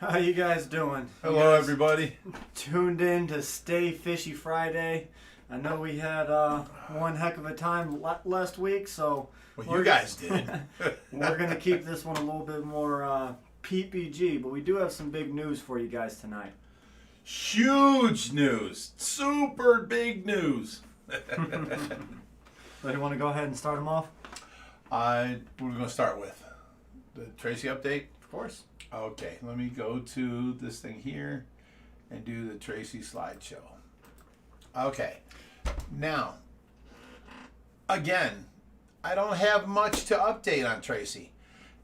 How you guys doing? Hello, everybody. Tuned in to Stay Fishy Friday. I know we had one heck of a time last week, so Well, you guys did. we're going to keep this one a little bit more PPG, but we do have some big news for you guys tonight. Huge news. Super big news. So you want to go ahead and start them off? What are we going to start with? The Tracy update? Of course. Okay, let me go to this thing here and do the Tracy slideshow. Okay, now, again, I don't have much to update on Tracy.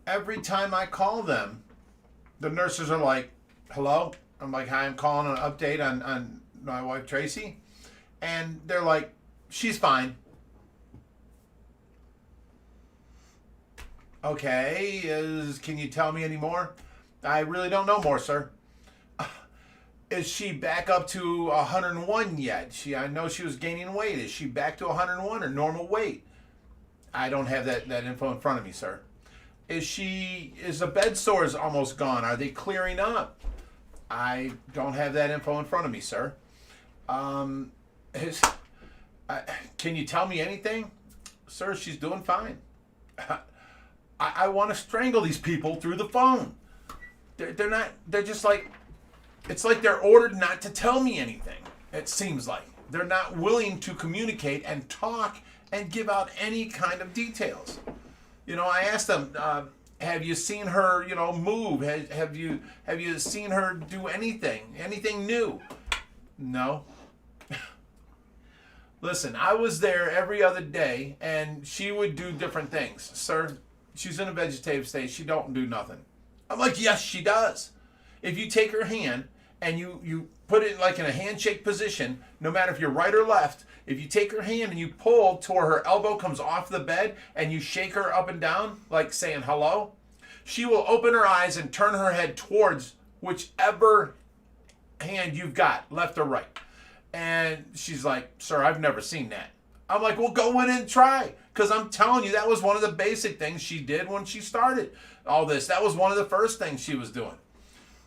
Every time I call them, the nurses are like, hello? I'm like, hi, I'm calling an update on my wife Tracy. And they're like, she's fine. Okay, can you tell me any more? I really don't know more, sir. Is she back up to 101 yet? I know she was gaining weight. Is she back to 101 or normal weight? I don't have that info in front of me, sir. Is the bed sores almost gone? Are they clearing up? I don't have that info in front of me, sir. Can you tell me anything? Sir, she's doing fine. I want to strangle these people through the phone. They're just like, it's like they're ordered not to tell me anything. It seems like they're not willing to communicate and talk and give out any kind of details. You know, I asked them, have you seen her, move? Have you seen her do anything new? No. Listen, I was there every other day and she would do different things. Sir, she's in a vegetative state. She don't do nothing. I'm like, yes, she does. If you take her hand and you put it like in a handshake position, no matter if you're right or left, if you take her hand and you pull to where her elbow comes off the bed and you shake her up and down, like saying hello, she will open her eyes and turn her head towards whichever hand you've got, left or right. And she's like, sir, I've never seen that. I'm like, well, go in and try. Because I'm telling you, that was one of the basic things she did when she started all this. That was one of the first things she was doing.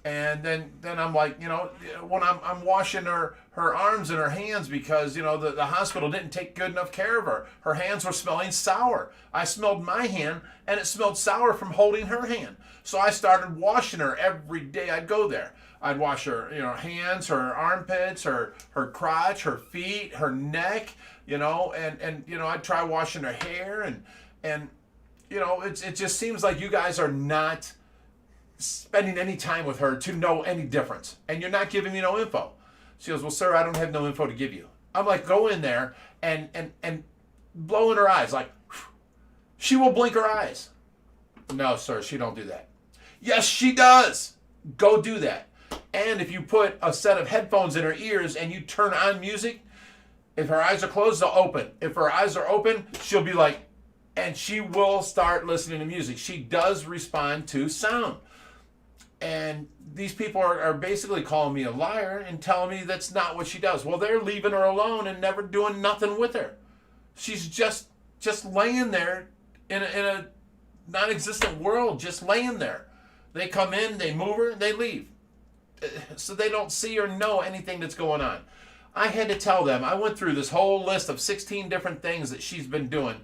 And then I'm like, when I'm washing her arms and her hands because, the hospital didn't take good enough care of her. Her hands were smelling sour. I smelled my hand, and it smelled sour from holding her hand. So I started washing her every day I'd go there. I'd wash her, hands, her armpits, her crotch, her feet, her neck, and I'd try washing her hair and it just seems like you guys are not spending any time with her to know any difference. And you're not giving me no info. She goes, well, sir, I don't have no info to give you. I'm like, go in there and blow in her eyes. Like, she will blink her eyes. No, sir, she don't do that. Yes, she does. Go do that. And if you put a set of headphones in her ears and you turn on music, if her eyes are closed, they'll open. If her eyes are open, she'll be like, and she will start listening to music. She does respond to sound. And these people are basically calling me a liar and telling me that's not what she does. Well, they're leaving her alone and never doing nothing with her. She's just laying there in a non-existent world, just laying there. They come in, they move her, they leave. So they don't see or know anything that's going on. I had to tell them, I went through this whole list of 16 different things that she's been doing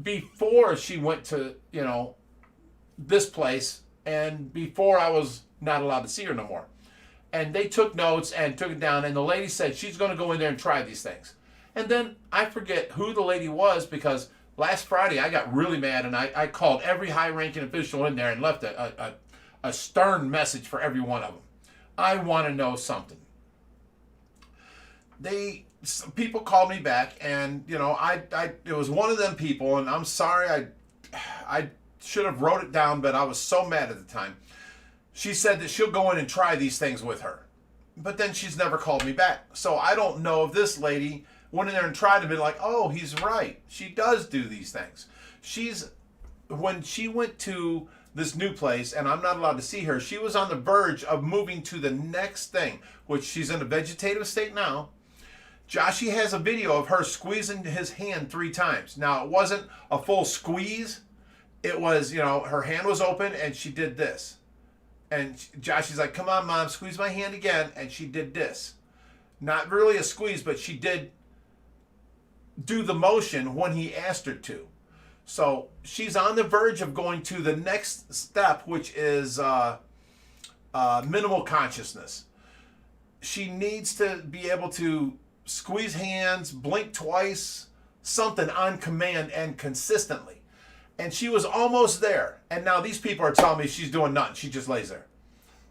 before she went to, this place and before I was not allowed to see her no more. And they took notes and took it down, and the lady said she's going to go in there and try these things. And then I forget who the lady was because last Friday I got really mad and I called every high-ranking official in there and left a stern message for every one of them. I want to know something. People called me back, and it was one of them people, and I'm sorry, I should have wrote it down, but I was so mad at the time. She said that she'll go in and try these things with her, but then she's never called me back. So I don't know if this lady went in there and tried to be like, oh, he's right. She does do these things. When she went to this new place, and I'm not allowed to see her, she was on the verge of moving to the next thing, which she's in a vegetative state now. Joshy has a video of her squeezing his hand 3 times. Now, it wasn't a full squeeze. It was, her hand was open and she did this. And Josh is like, come on, Mom, squeeze my hand again. And she did this. Not really a squeeze, but she did do the motion when he asked her to. So she's on the verge of going to the next step, which is minimal consciousness. She needs to be able to squeeze hands, blink twice, something on command and consistently. And she was almost there. And now these people are telling me she's doing nothing. She just lays there.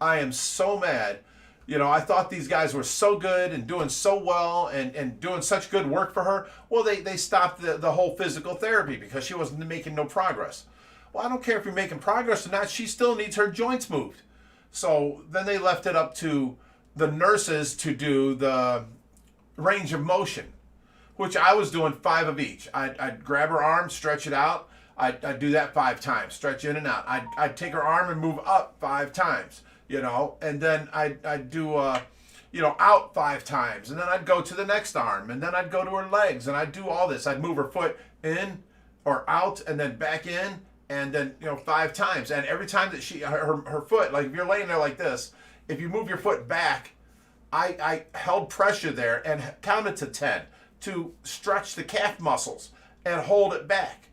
I am so mad. You know, I thought these guys were so good and doing so well and doing such good work for her. Well, they stopped the whole physical therapy because she wasn't making no progress. Well, I don't care if you're making progress or not. She still needs her joints moved. So then they left it up to the nurses to do the range of motion, which I was doing 5 of each. I'd grab her arm, stretch it out. I'd do that 5 times, stretch in and out. I'd take her arm and move up 5 times. You know, and then I'd do, out 5 times. And then I'd go to the next arm. And then I'd go to her legs. And I'd do all this. I'd move her foot in or out and then back in. And then, 5 times. And every time that her foot, like if you're laying there like this, if you move your foot back, I held pressure there and counted to 10 to stretch the calf muscles and hold it back.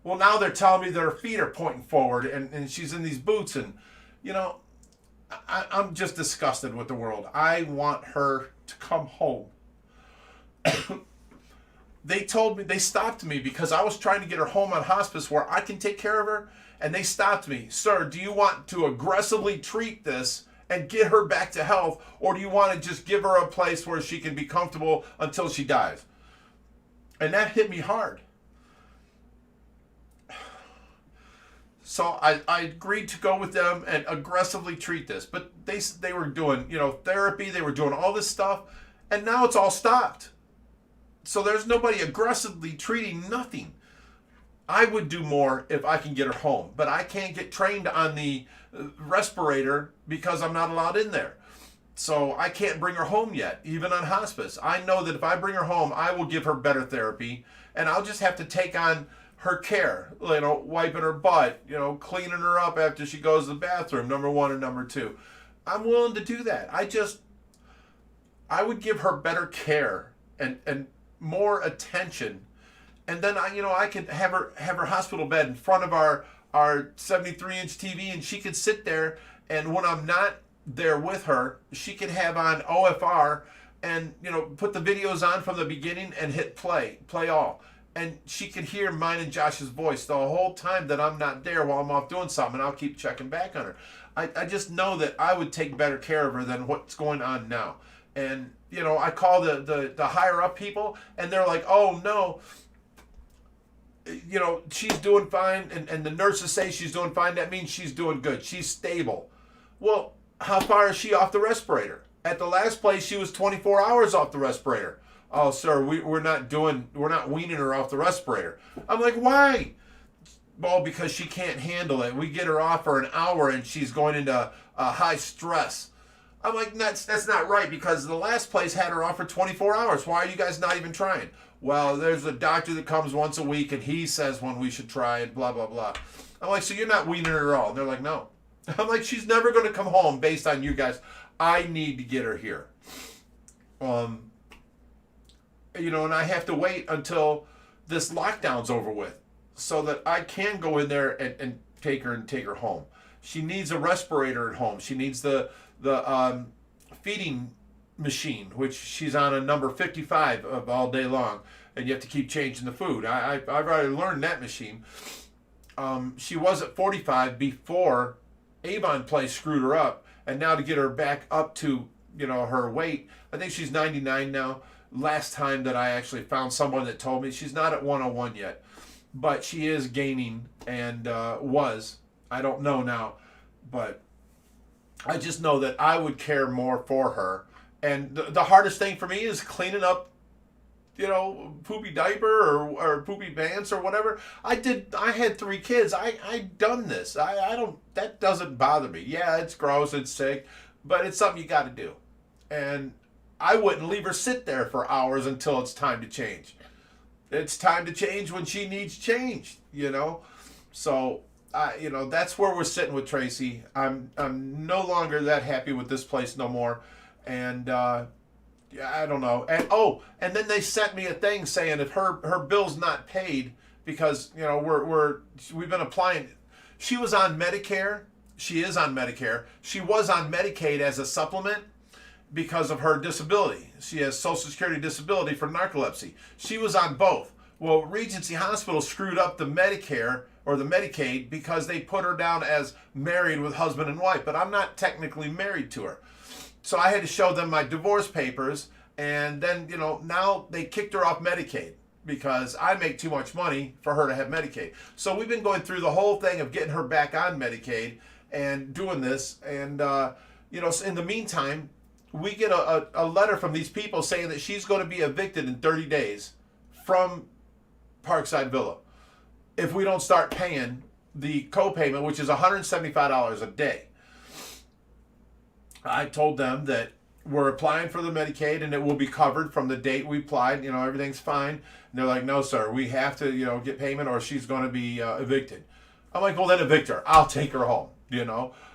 Well, now they're telling me that her feet are pointing forward and she's in these boots and, I'm just disgusted with the world. I want her to come home. They stopped me because I was trying to get her home on hospice where I can take care of her. And they stopped me. Sir, do you want to aggressively treat this and get her back to health? Or do you want to just give her a place where she can be comfortable until she dies? And that hit me hard. So I agreed to go with them and aggressively treat this. But they were doing, therapy. They were doing all this stuff. And now it's all stopped. So there's nobody aggressively treating nothing. I would do more if I can get her home. But I can't get trained on the respirator because I'm not allowed in there. So I can't bring her home yet, even on hospice. I know that if I bring her home, I will give her better therapy. And I'll just have to take on her care, wiping her butt, cleaning her up after she goes to the bathroom, number 1 or number 2. I'm willing to do that. I would give her better care and more attention. And then I could have her hospital bed in front of our 73-inch TV, and she could sit there, and when I'm not there with her, she could have on OFR and put the videos on from the beginning and hit play all. And she could hear mine and Josh's voice the whole time that I'm not there while I'm off doing something, and I'll keep checking back on her. I just know that I would take better care of her than what's going on now. And, I call the higher up people, and they're like, oh, no, she's doing fine, and the nurses say she's doing fine. That means she's doing good. She's stable. Well, how far is she off the respirator? At the last place, she was 24 hours off the respirator. Oh, sir, we're not weaning her off the respirator. I'm like, why? Well, because she can't handle it. We get her off for an hour and she's going into high stress. I'm like, that's not right, because the last place had her off for 24 hours. Why are you guys not even trying? Well, there's a doctor that comes once a week and he says when we should try and blah, blah, blah. I'm like, so you're not weaning her at all? And they're like, no. I'm like, she's never going to come home based on you guys. I need to get her here. And I have to wait until this lockdown's over with so that I can go in there and take her home. She needs a respirator at home. She needs the feeding machine, which she's on a number 55 of all day long, and you have to keep changing the food. I've already learned that machine. She was at 45 before Avon Place screwed her up, and now to get her back up to her weight, I think she's 99 now. Last time that I actually found someone that told me she's not at 101 yet, but she is gaining and was. I don't know now, but I just know that I would care more for her. And the hardest thing for me is cleaning up, poopy diaper or poopy pants or whatever. I had 3 kids. I done this. That doesn't bother me. Yeah, it's gross, it's sick, but it's something you got to do. And I wouldn't leave her sit there for hours until it's time to change. It's time to change when she needs change, So that's where we're sitting with Tracy. I'm no longer that happy with this place no more, and yeah, I don't know. And then they sent me a thing saying if her bill's not paid because we've been applying. She was on Medicare. She is on Medicare. She was on Medicaid as a supplement because of her disability. She has Social Security disability for narcolepsy. She was on both. Well, Regency Hospital screwed up the Medicare or the Medicaid because they put her down as married with husband and wife, but I'm not technically married to her. So I had to show them my divorce papers, and then, now they kicked her off Medicaid because I make too much money for her to have Medicaid. So we've been going through the whole thing of getting her back on Medicaid and doing this. And, so in the meantime, we get a letter from these people saying that she's going to be evicted in 30 days from Parkside Villa if we don't start paying the co-payment, which is $175 a day. I told them that we're applying for the Medicaid and it will be covered from the date we applied. Everything's fine. And they're like, no, sir, we have to, get payment or she's going to be evicted. I'm like, well, then evict her. I'll take her home.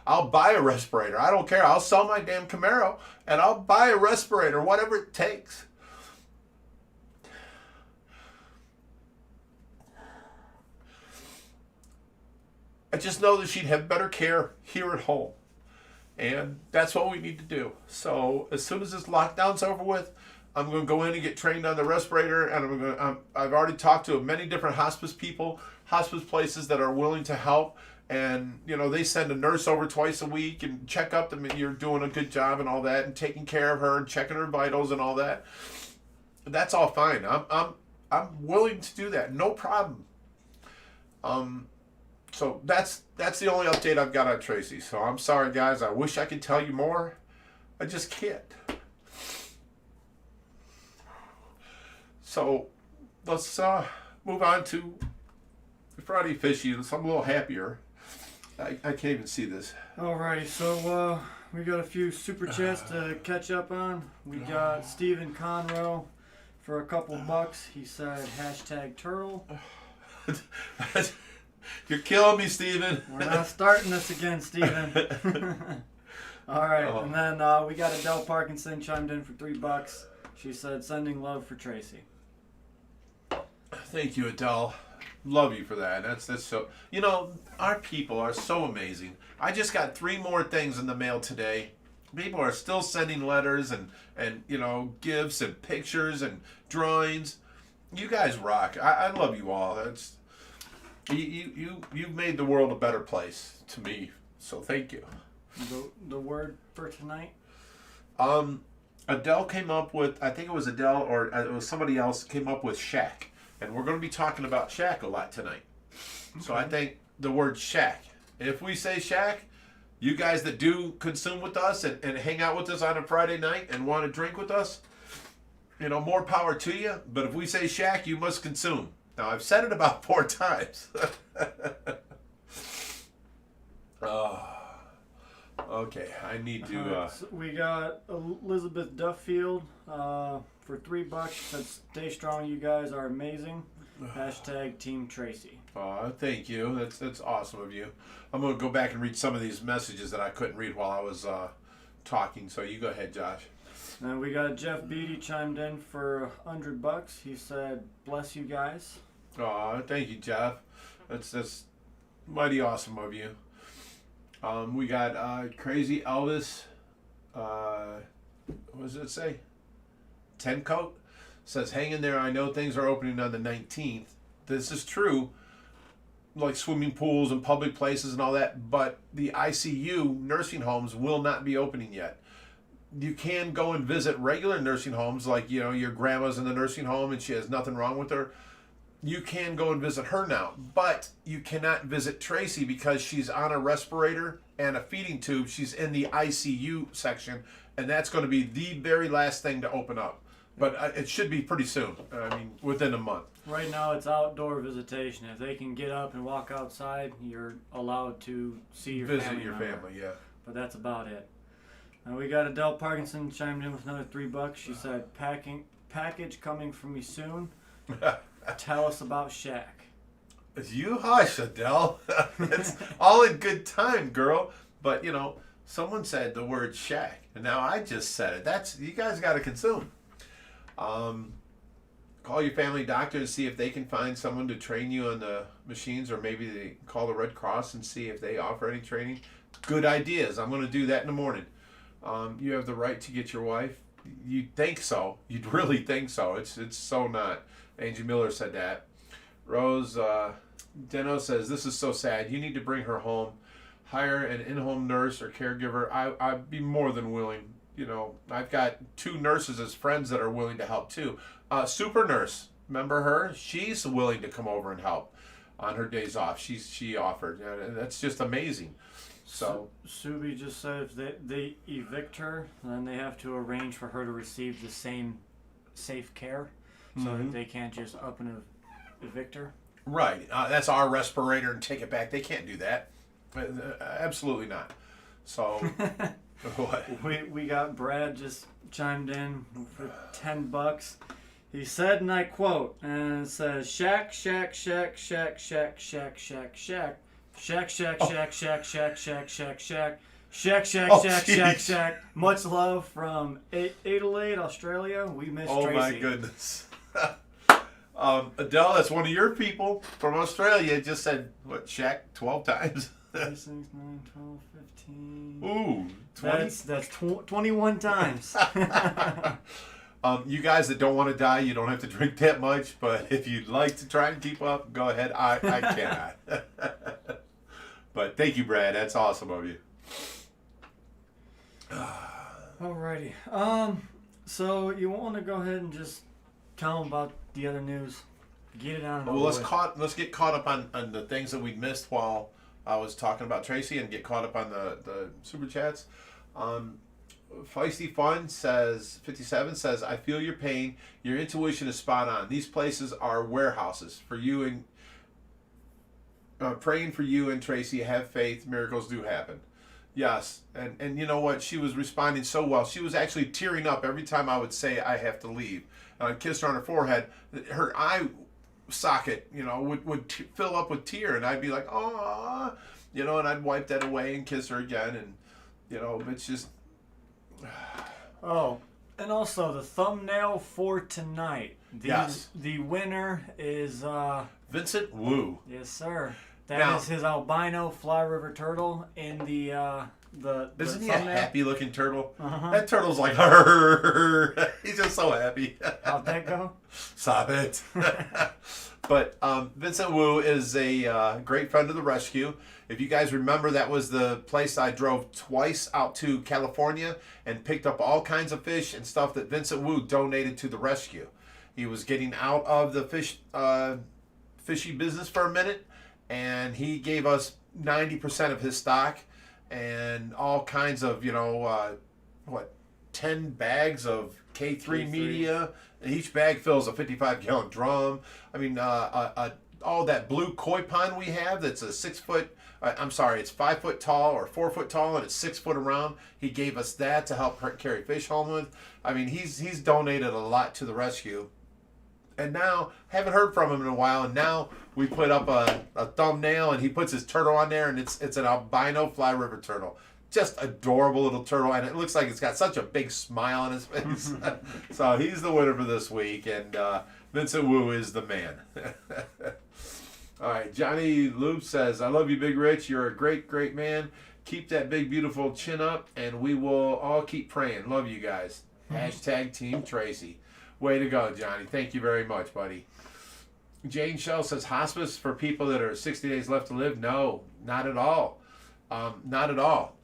I'll buy a respirator. I don't care. I'll sell my damn Camaro and I'll buy a respirator, whatever it takes. I just know that she'd have better care here at home. And that's what we need to do. So as soon as this lockdown's over with, I'm going to go in and get trained on the respirator. And I've already talked to many different hospice people, hospice places that are willing to help. And, they send a nurse over twice a week and check up them and you're doing a good job and all that and taking care of her and checking her vitals and all that. That's all fine. I'm willing to do that. No problem. So that's the only update I've got on Tracy. So I'm sorry, guys. I wish I could tell you more. I just can't. So let's move on to Friday Fishy. I'm a little happier. I can't even see this. Alrighty, so we got a few super chats to catch up on. We got Steven Conroe for a couple bucks. He said #turtle. You're killing me, Steven. We're not starting this again, Steven. All right, and then we got Adele Parkinson chimed in for $3. She said, sending love for Tracy. Thank you, Adele. Love you for that. That's so. Our people are so amazing. I just got 3 more things in the mail today. People are still sending letters and gifts and pictures and drawings. You guys rock. I love you all. You've made the world a better place to me, so thank you. The word for tonight? Adele came up with, I think it was Adele or it was somebody else came up with Shaq, and we're going to be talking about Shaq a lot tonight. Okay. So I think the word Shaq. If we say Shaq, you guys that do consume with us and hang out with us on a Friday night and want to drink with us, more power to you. But if we say Shaq, you must consume. Now, I've said it about 4 times. Okay, I need to... So we got Elizabeth Duffield for $3. She said, stay strong, you guys are amazing. #Team Tracy. Thank you. That's awesome of you. I'm going to go back and read some of these messages that I couldn't read while I was talking. So you go ahead, Josh. And we got Jeff Beatty chimed in for $100. He said, bless you guys. Thank you, Jeff. That's mighty awesome of you. We got Crazy Elvis. What does it say? 10 coat says, hang in there. I know things are opening on the 19th. This is true, like swimming pools and public places and all that, but the ICU nursing homes will not be opening yet. You can go and visit regular nursing homes, like, your grandma's in the nursing home and she has nothing wrong with her. You can go and visit her now, but you cannot visit Tracy because she's on a respirator and a feeding tube. She's in the ICU section, and that's going to be the very last thing to open up. But it should be pretty soon. Within a month. Right now, it's outdoor visitation. If they can get up and walk outside, you're allowed to see your family. Visit your family, yeah. But that's about it. And we got Adele Parkinson chimed in with another $3. She said, package coming from me soon. Tell us about Shaq. You hush, Adele. It's all in good time, girl. But, someone said the word Shaq, and now I just said it. That's you guys got to consume. Call your family doctor and see if they can find someone to train you on the machines, or maybe they call the Red Cross and see if they offer any training. Good ideas. I'm going to do that in the morning. You have the right to get your wife. You'd think so. You'd really think so. It's so not. Angie Miller said that. Rose Deno says, this is so sad. You need to bring her home. Hire an in-home nurse or caregiver. I'd be more than willing. I've got 2 nurses as friends that are willing to help too. Super Nurse, remember her? She's willing to come over and help on her days off. She offered, and that's just amazing. So Subi just said if they evict her, then they have to arrange for her to receive the same safe care, so that they can't just up and evict her. Right, that's our respirator and take it back. They can't do that. Absolutely not. So what? We got Brad just chimed in for $10. He said, and I quote, and it says, Shaq, Shaq, Shaq, Shaq, Shaq, Shaq, Shaq, Shaq. Shaq, Shaq, Shaq, Shaq, Shaq, Shaq, Shaq, Shaq. Shaq, Shaq, Shaq, Shaq, Shaq. Much love from Adelaide, Australia. We miss Tracy. Oh my goodness. Adele, that's one of your people from Australia. Just said, what, Shaq 12 times? 6, 9, 12, 15. Ooh, 20? That's 21 times. You guys that don't want to die, you don't have to drink that much. But if you'd like to try and keep up, go ahead. I cannot. But thank you, Brad. That's awesome of you. Alrighty. So you want to go ahead and just tell them about the other news? Get it on. Well, let's get caught up on the things that we missed while I was talking about Tracy, and get caught up on the super chats. Feisty Fun says 57 says, I feel your pain. Your intuition is spot on. These places are warehouses for you, and praying for you and Tracy. Have faith. Miracles do happen. Yes, and you know what? She was responding so well. She was actually tearing up every time I would say I have to leave. And I'd kiss her on her forehead. Her eye socket, would fill up with tear, and I'd be like, oh, and I'd wipe that away and kiss her again, and it's just. Oh, and also the thumbnail for tonight. Yes. The winner is Vincent Wu. Yes, sir. That is his albino fly river turtle in the Isn't he thumbnail. A happy looking turtle? Uh-huh. That turtle's like, he's just so happy. How'd that go? Stop it. But Vincent Wu is a great friend of the rescue. If you guys remember, that was the place I drove twice out to California and picked up all kinds of fish and stuff that Vincent Wu donated to the rescue. He was getting out of the fishy business for a minute, and he gave us 90% of his stock and all kinds of, 10 bags of K3 media. Each bag fills a 55-gallon drum. I mean, all that blue koi pond we have that's a 6 foot, it's 5 foot tall or 4 foot tall, and it's 6 foot around. He gave us that to help carry fish home with. I mean, he's donated a lot to the rescue. And now, haven't heard from him in a while, and now we put up a thumbnail, and he puts his turtle on there, and it's an albino fly river turtle. Just adorable little turtle, and it looks like it's got such a big smile on his face. So he's the winner for this week, and Vincent Wu is the man. All right, Johnny Loop says, I love you, Big Rich. You're a great, great man. Keep that big, beautiful chin up, and we will all keep praying. Love you guys. Hashtag Team Tracy. Way to go, Johnny. Thank you very much, buddy. Jane Shell says, hospice for people that are 60 days left to live? No, not at all. Not at all.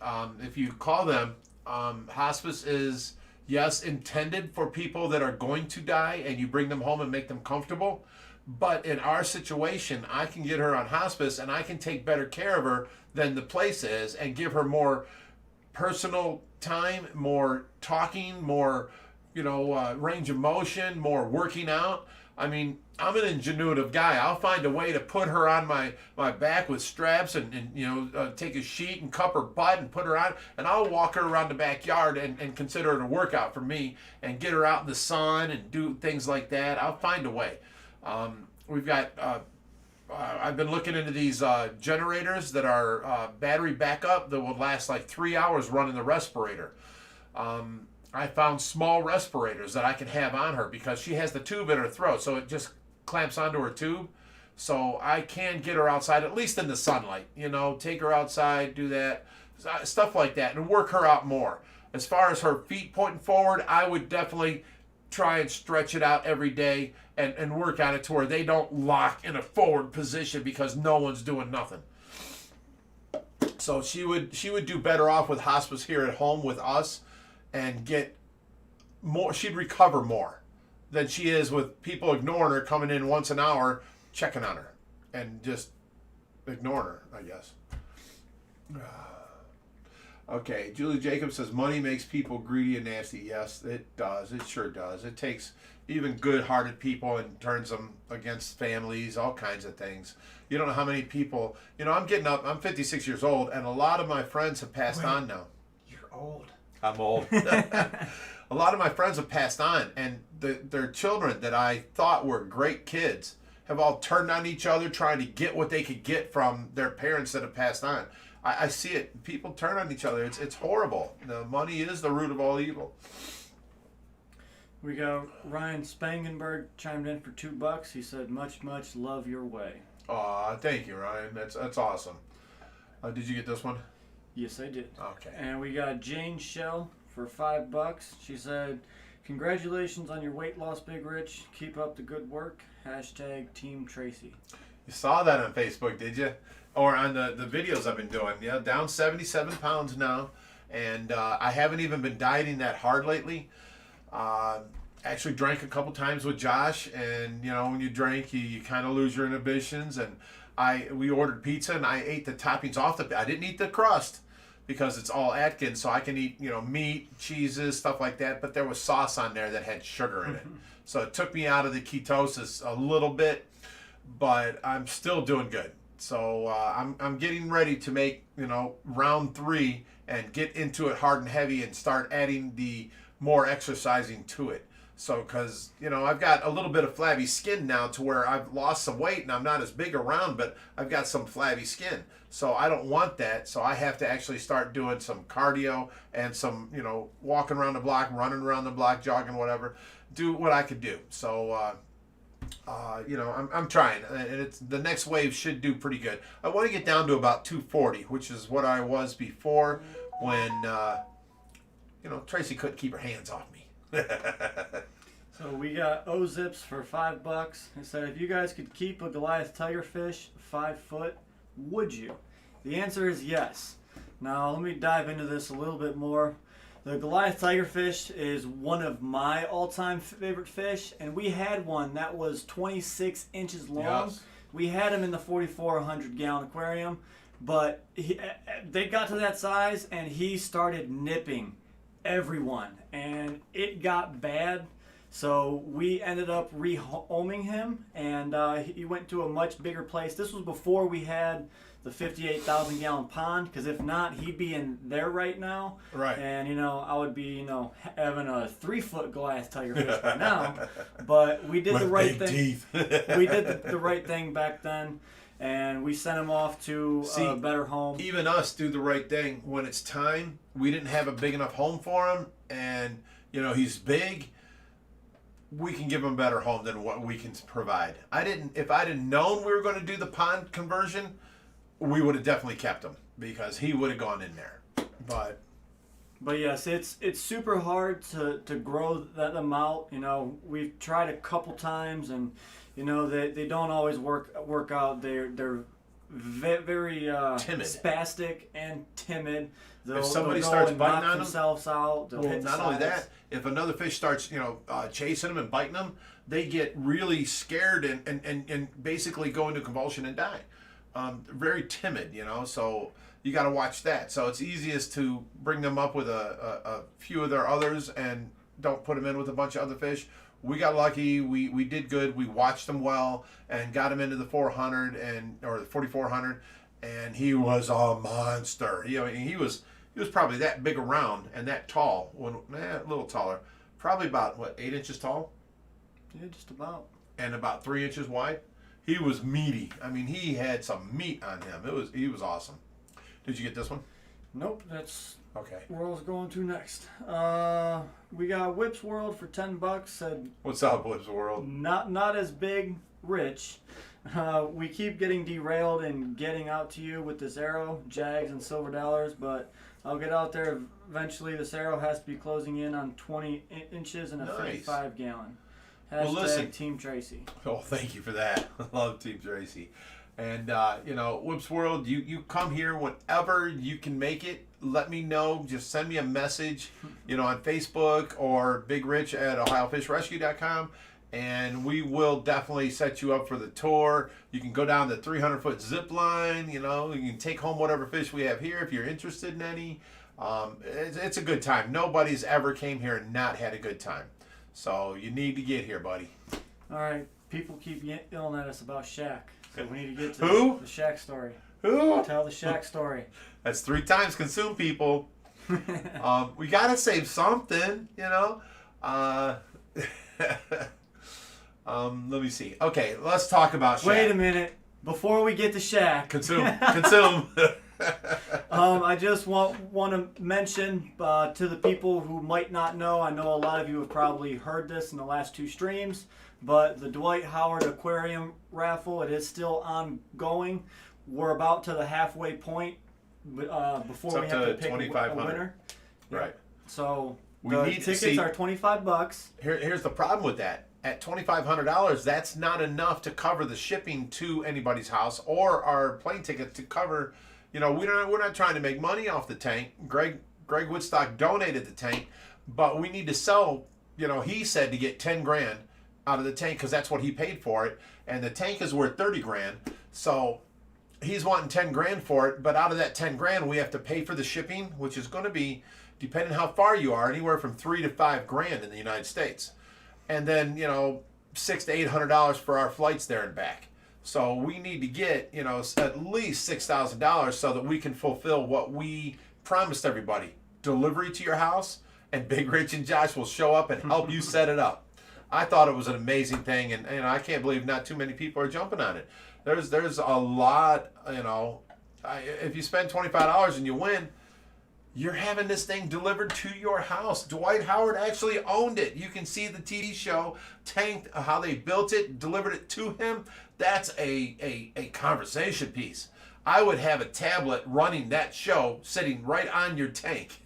If you call them, hospice is, yes, intended for people that are going to die, and you bring them home and make them comfortable. But in our situation, I can get her on hospice, and I can take better care of her than the place is, and give her more personal time, more talking, more, range of motion, more working out. I mean, I'm an ingenuitive guy. I'll find a way to put her on my back with straps and take a sheet and cup her butt and put her on, and I'll walk her around the backyard and consider it a workout for me, and get her out in the sun and do things like that. I'll find a way. We've got I've been looking into these generators that are battery backup that will last like 3 hours running the respirator. I found small respirators that I can have on her because she has the tube in her throat, so it just clamps onto her tube. So I can get her outside, at least in the sunlight. Take her outside, do that, stuff like that, and work her out more. As far as her feet pointing forward, I would definitely try and stretch it out every day and work on it to where they don't lock in a forward position because no one's doing nothing. So she would do better off with hospice here at home with us and get more. She'd recover more than she is with people ignoring her, coming in once an hour, checking on her, and just ignoring her, I guess. Okay, Julie Jacobs says money makes people greedy and nasty. Yes, it does. It sure does. It takes even good-hearted people and turns them against families, all kinds of things. You don't know how many people. I'm getting up. I'm 56 years old, and a lot of my friends have passed on now. You're old. I'm old. A lot of my friends have passed on, and their children that I thought were great kids have all turned on each other, trying to get what they could get from their parents that have passed on. I see it. People turn on each other. It's horrible. Money is the root of all evil. We got Ryan Spangenberg chimed in for $2. He said, "Much love your way." Aw, thank you, Ryan. That's awesome. Did you get this one? Yes, I did. Okay. And we got Jane Shell for $5. She said, "Congratulations on your weight loss, Big Rich. Keep up the good work. # Team Tracy." You saw that on Facebook, did you? Or on the videos I've been doing. Yeah, down 77 pounds now. And I haven't even been dieting that hard lately. Actually drank a couple times with Josh. And, when you drink, you kind of lose your inhibitions. And we ordered pizza, and I ate the toppings off the... I didn't eat the crust because it's all Atkins. So I can eat, meat, cheeses, stuff like that. But there was sauce on there that had sugar in it. So it took me out of the ketosis a little bit. But I'm still doing good. So I'm getting ready to make, round 3 and get into it hard and heavy and start adding the more exercising to it. So, because, I've got a little bit of flabby skin now to where I've lost some weight and I'm not as big around, but I've got some flabby skin. So I don't want that. So I have to actually start doing some cardio and some, walking around the block, running around the block, jogging, whatever. Do what I could do. So, I'm trying, and the next wave should do pretty good. I want to get down to about 240, which is what I was before when, Tracy couldn't keep her hands off me. So we got Ozips for $5. It said, "If you guys could keep a Goliath tigerfish 5 foot, would you?" The answer is yes. Now let me dive into this a little bit more. The Goliath tigerfish is one of my all-time favorite fish, and we had one that was 26 inches long. Yes. We had him in the 4,400-gallon aquarium, but they got to that size, and he started nipping everyone, and it got bad. So we ended up rehoming him, and he went to a much bigger place. This was before we had the 58,000-gallon pond, because if not, he'd be in there right now. Right. And, I would be, having a 3-foot Goliath tigerfish by now. But we did the right thing. Teeth. We did the right thing back then, and we sent him off to a better home. Even us do the right thing. When it's time, we didn't have a big enough home for him, and, he's big. We can give him a better home than what we can provide. If I didn't known we were going to do the pond conversion, we would have definitely kept him because he would have gone in there. But yes, it's super hard to grow them out. We've tried a couple times, and they don't always work out. They're very timid, spastic, and timid. If somebody starts biting on themselves out, not only that, if another fish starts chasing them and biting them, they get really scared and basically go into convulsion and die. Very timid, so you got to watch that. So it's easiest to bring them up with a few of their others and don't put them in with a bunch of other fish. We got lucky. We did good. We watched them well and got him into the 400 or the 4,400, and he was a monster. He was probably that big around and that tall. A little taller, probably about 8 inches tall. Yeah, just about. And about 3 inches wide. He was meaty. I mean, he had some meat on him. He was awesome. Did you get this one? Nope, that's Okay. where I was going to next. We got Whip's World for $10. Said What's up, Blips World? not as big, Rich. We keep getting derailed and getting out to you with this arrow, Jags and silver dollars, but I'll get out there eventually. This arrow has to be closing in on 20 inches and a Nice. 35 gallon. Well, listen. Team Tracy. Oh, thank you for that. I love Team Tracy. And, Whips World, you come here whenever you can make it. Let me know. Just send me a message, on Facebook or Big Rich at OhioFishRescue.com. And we will definitely set you up for the tour. You can go down the 300-foot zip line. You can take home whatever fish we have here if you're interested in any. It's a good time. Nobody's ever came here and not had a good time. So you need to get here, buddy. All right. People keep yelling at us about Shaq. So we need to get to Who? the Shaq story. Who? Tell the Shaq story. That's 3 times consumed, people. We got to save something, Let me see. Okay, let's talk about Shaq. Wait a minute. Before we get to Shaq. Consume. I just want to mention to the people who might not know, I know a lot of you have probably heard this in the last 2 streams, but the Dwight Howard Aquarium raffle, it is still ongoing. We're about to the halfway point before we have to pick a winner. Right. So We the need- tickets see- are $25. Here's the problem with that. At $2,500, that's not enough to cover the shipping to anybody's house or our plane ticket to cover. We're not trying to make money off the tank. Greg Woodstock donated the tank, but we need to sell. He said to get 10 grand out of the tank because that's what he paid for it, and the tank is worth 30 grand. So he's wanting 10 grand for it, but out of that 10 grand, we have to pay for the shipping, which is going to be, depending how far you are, anywhere from $3 to $5 grand in the United States. And then, $600 to $800 for our flights there and back. So we need to get, at least $6,000 so that we can fulfill what we promised everybody. Delivery to your house, and Big Rich and Josh will show up and help you set it up. I thought it was an amazing thing, and I can't believe not too many people are jumping on it. There's a lot, if you spend $25 and you win, you're having this thing delivered to your house. Dwight Howard actually owned it. You can see the TV show, tanked, how they built it, delivered it to him. That's a conversation piece. I would have a tablet running that show sitting right on your tank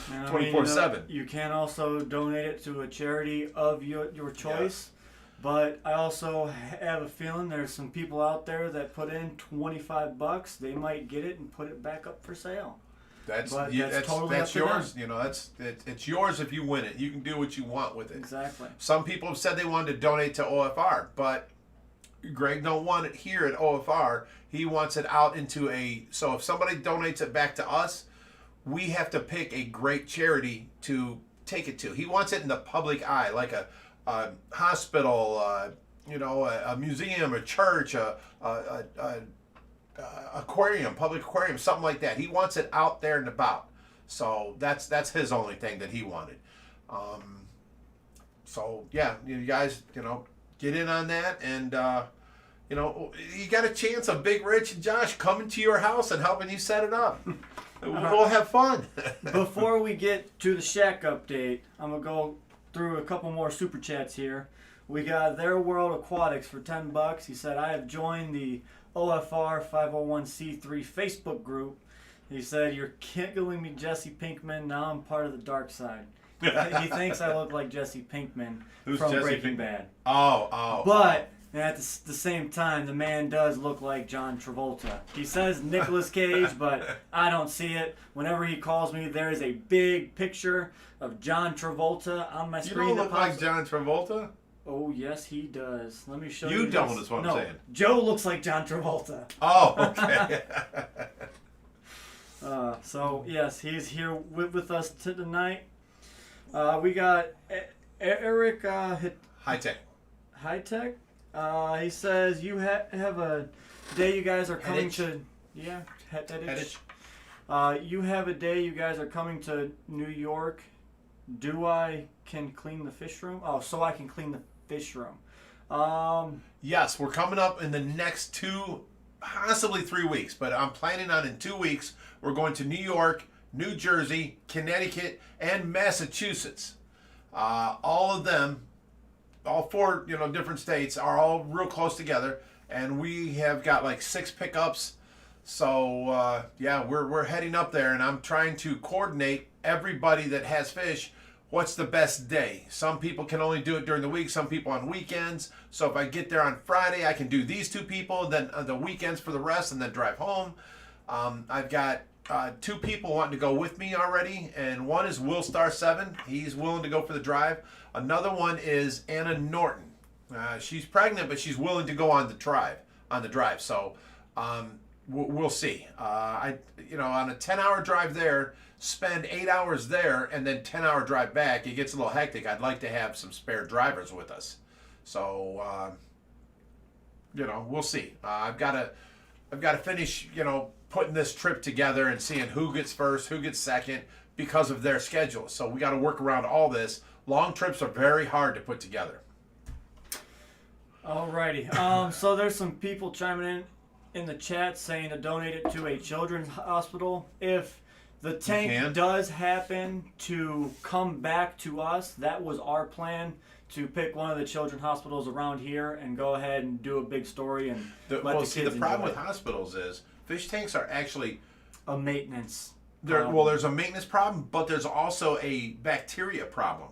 24/7. You can also donate it to a charity of your choice. Yeah. But I also have a feeling there's some people out there that put in $25. They might get it and put it back up for sale. That's totally that's up to yours. them. It's yours if you win it. You can do what you want with it. Exactly. Some people have said they wanted to donate to OFR, but Greg don't want it here at OFR. He wants it out into so if somebody donates it back to us, we have to pick a great charity to take it to. He wants it in the public eye, like a hospital, a museum, a church, aquarium, public aquarium, something like that. He wants it out there and about. So that's his only thing that he wanted. So yeah, you guys, get in on that, and you got a chance of Big Rich and Josh coming to your house and helping you set it up. We'll have fun. Before we get to the Shaq update, I'm gonna go through a couple more super chats here. We got Their World Aquatics for $10. He said, I have joined the OFR 501c3 Facebook group. He said, you're killing me, Jesse Pinkman. Now I'm part of the dark side. He thinks I look like Jesse Pinkman from Jesse Breaking Pinkman? Bad. Oh. But at the same time, the man does look like John Travolta. He says Nicolas Cage, but I don't see it. Whenever he calls me, there is a big picture of John Travolta on my screen. You don't look like John Travolta? Oh, yes, he does. Let me show you. You don't, is what I'm saying. Joe looks like John Travolta. Oh, okay. So, yes, he's here with us tonight. We got Eric High Tech. High Tech. He says you have a day you guys are coming to. Yeah, Headage. You have a day you guys are coming to New York. Do I can clean the fish room? Oh, so I can clean the fish room. Yes, we're coming up in the next 2, possibly 3 weeks, but I'm planning on in 2 weeks, we're going to New York, New Jersey, Connecticut, and Massachusetts. All of them, all 4, different states are all real close together, and we have got like 6 pickups. So yeah, we're heading up there, and I'm trying to coordinate everybody that has fish. What's the best day? Some people can only do it during the week, some people on weekends. So if I get there on Friday, I can do these 2 people, then the weekends for the rest, and then drive home. I've got 2 people wanting to go with me already, and one is Will Star 7. He's willing to go for the drive. Another one is Anna Norton. She's pregnant, but she's willing to go on the drive. So we'll see. On a 10-hour drive there, spend 8 hours there, and then 10-hour drive back, it gets a little hectic. I'd like to have some spare drivers with us. So, we'll see. I've got to finish, putting this trip together and seeing who gets first, who gets second, because of their schedule. So we got to work around all this. Long trips are very hard to put together. Alrighty. So there's some people chiming in the chat saying to donate it to a children's hospital. If the tank does happen to come back to us, that was our plan, to pick one of the children's hospitals around here and go ahead and do a big story and let the kids enjoy. The problem with hospitals is fish tanks are actually a maintenance. There's a maintenance problem, but there's also a bacteria problem.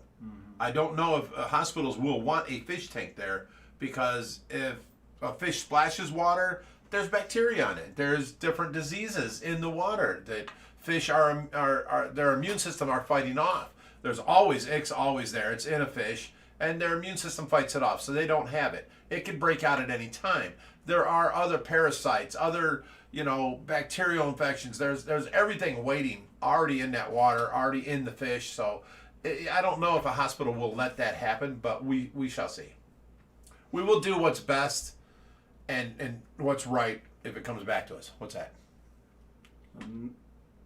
I don't know if hospitals will want a fish tank there, because if a fish splashes water, there's bacteria on it. There's different diseases in the water that fish their immune system are fighting off. There's always there. It's in a fish, and their immune system fights it off, so they don't have it. It can break out at any time. There are other parasites, other bacterial infections. There's everything waiting already in that water, already in the fish. So I don't know if a hospital will let that happen, but we shall see. We will do what's best and what's right if it comes back to us. What's that?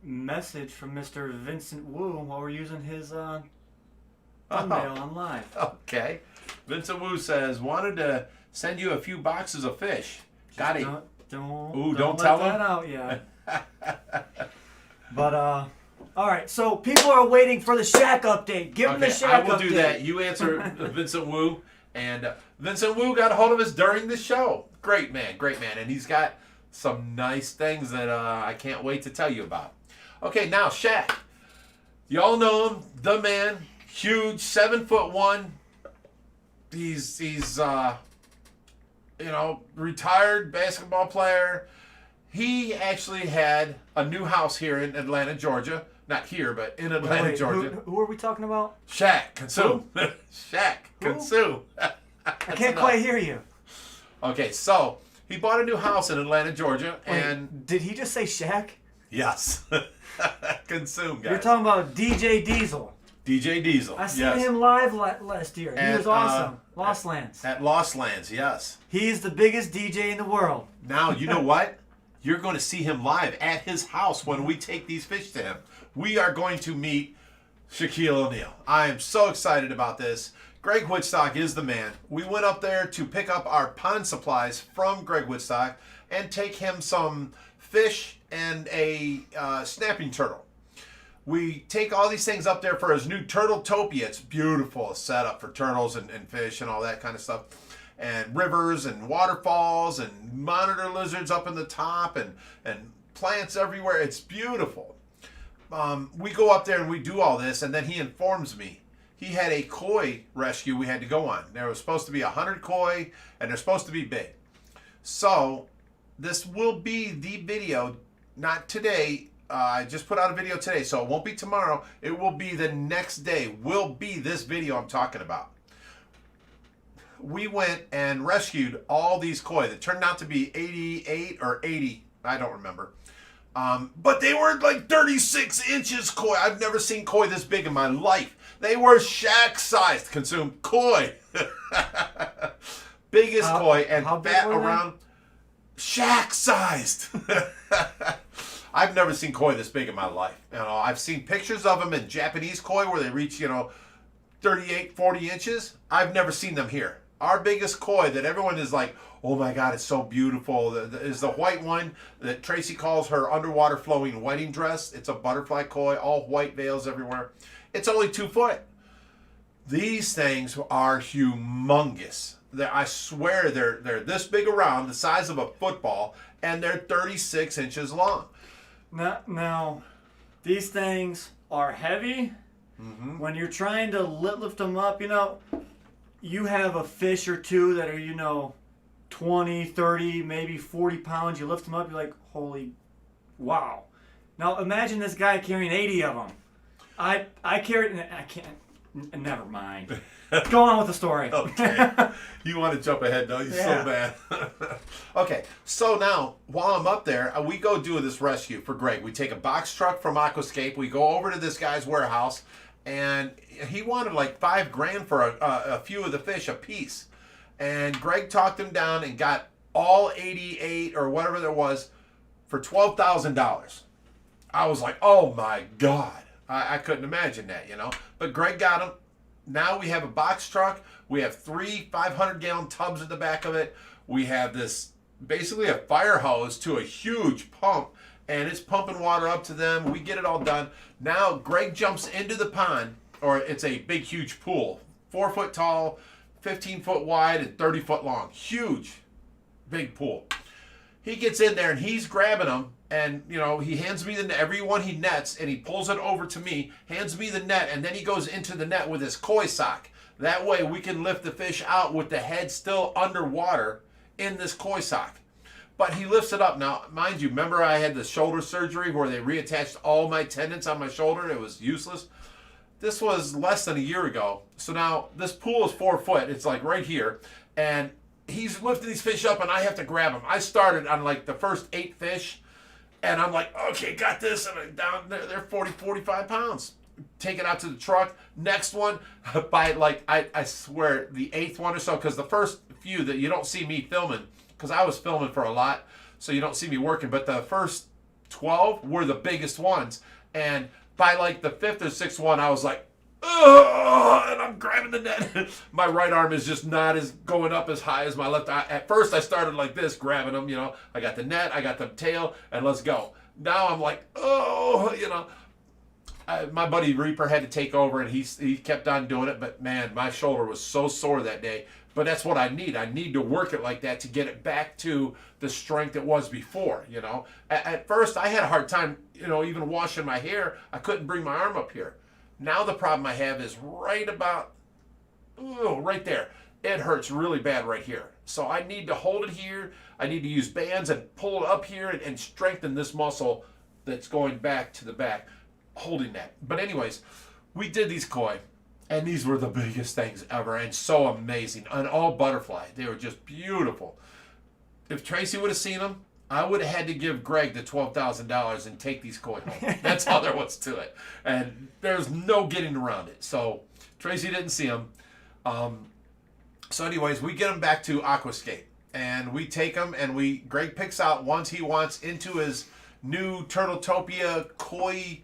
Message from Mr. Vincent Wu while we're using his thumbnail on live. Okay. Vincent Wu says, wanted to send you a few boxes of fish. Got it. Don't tell let that out yet. But all right. So people are waiting for the Shaq update. Give them the Shaq update. I will do that. You answer Vincent Wu, and Vincent Wu got a hold of us during the show. Great man, and he's got some nice things that I can't wait to tell you about. Okay, now Shaq. Y'all know him, the man, huge, 7'1". He's retired basketball player. He actually had a new house here in Atlanta, Georgia. Not here, but in Atlanta, Georgia. Who are we talking about? Shaq, consume. Shaq, consume. I can't quite hear you. Okay, so he bought a new house in Atlanta, Georgia, and did he just say Shaq? Yes. Consume, guys. You're talking about DJ Diesel. DJ Diesel. I seen him live last year. He was awesome. Lost Lands. At Lost Lands, yes. He's the biggest DJ in the world. Now, you know what? You're going to see him live at his house when we take these fish to him. We are going to meet Shaquille O'Neal. I am so excited about this. Greg Woodstock is the man. We went up there to pick up our pond supplies from Greg Woodstock and take him some fish and a snapping turtle. We take all these things up there for his new Turtletopia. It's beautiful setup for turtles and fish and all that kind of stuff. And rivers and waterfalls and monitor lizards up in the top and plants everywhere. It's beautiful. We go up there and we do all this, and then he informs me he had a koi rescue we had to go on. There was supposed to be 100 koi, and they're supposed to be big. So this will be the video, not today. I just put out a video today, so it won't be tomorrow. It will be the next day. Will be this video I'm talking about. We went and rescued all these koi that turned out to be 88 or 80. I don't remember. But they were like 36 inches koi. I've never seen koi this big in my life. They were Shaq-sized. Consume koi. Biggest koi and fat around. Shaq-sized. I've never seen koi this big in my life. I've seen pictures of them in Japanese koi where they reach, 38, 40 inches. I've never seen them here. Our biggest koi that everyone is like, oh my God, it's so beautiful, is the white one that Tracy calls her underwater flowing wedding dress. It's a butterfly koi, all white veils everywhere. It's only 2 foot. These things are humongous. I swear they're this big around, the size of a football, and they're 36 inches long. Now these things are heavy. When you're trying to lift them up, you have a fish or two that are, 20, 30, maybe 40 pounds. You lift them up, you're like, holy, wow. Now imagine this guy carrying 80 of them. I carried, I can't, never mind. Go on with the story. Okay. You want to jump ahead, don't you? So bad. Okay, so now, while I'm up there, we go do this rescue for Greg. We take a box truck from Aquascape. We go over to this guy's warehouse, and he wanted like $5,000 for a few of the fish a piece. And Greg talked him down and got all 88 or whatever there was for $12,000. I was like, oh my God. I couldn't imagine that, But Greg got him. Now we have a box truck. We have 3 500-gallon tubs at the back of it. We have this, basically a fire hose to a huge pump, and it's pumping water up to them. We get it all done. Now Greg jumps into the pond, or it's a big, huge pool, 4 foot tall, 15 foot wide, and 30 foot long. Huge, big pool. He gets in there, and he's grabbing them. And, he hands me every one he nets, and he pulls it over to me, hands me the net, and then he goes into the net with his koi sock. That way we can lift the fish out with the head still underwater in this koi sock. But he lifts it up. Now, mind you, remember I had the shoulder surgery where they reattached all my tendons on my shoulder? It was useless. This was less than a year ago. So now this pool is 4 foot. It's like right here. And he's lifting these fish up, and I have to grab them. I started on like the first 8 fish. And I'm like, okay, got this. And I'm down there, they're 40, 45 pounds. Take it out to the truck. Next one, by like, I swear, the 8th one or so, because the first few that you don't see me filming, because I was filming for a lot, so you don't see me working, but the first 12 were the biggest ones. And by like the 5th or 6th one, I was like, oh, and I'm grabbing the net. My right arm is just not as going up as high as my left. At first, I started like this, grabbing them. I got the net, I got the tail, and let's go. Now I'm like, oh, my buddy Reaper had to take over, and he kept on doing it. But man, my shoulder was so sore that day. But that's what I need. I need to work it like that to get it back to the strength it was before. At first, I had a hard time, even washing my hair. I couldn't bring my arm up here. Now the problem I have is right there. It hurts really bad right here. So I need to hold it here. I need to use bands and pull it up here and strengthen this muscle that's going back to the back, holding that. But anyways, we did these koi, and these were the biggest things ever and so amazing. And all butterfly. They were just beautiful. If Tracy would have seen them, I would have had to give Greg the $12,000 and take these koi home. That's all there was to it. And there's no getting around it. So Tracy didn't see them. So anyways, we get them back to Aquascape. And we take them, and Greg picks out ones he wants into his new Turtletopia koi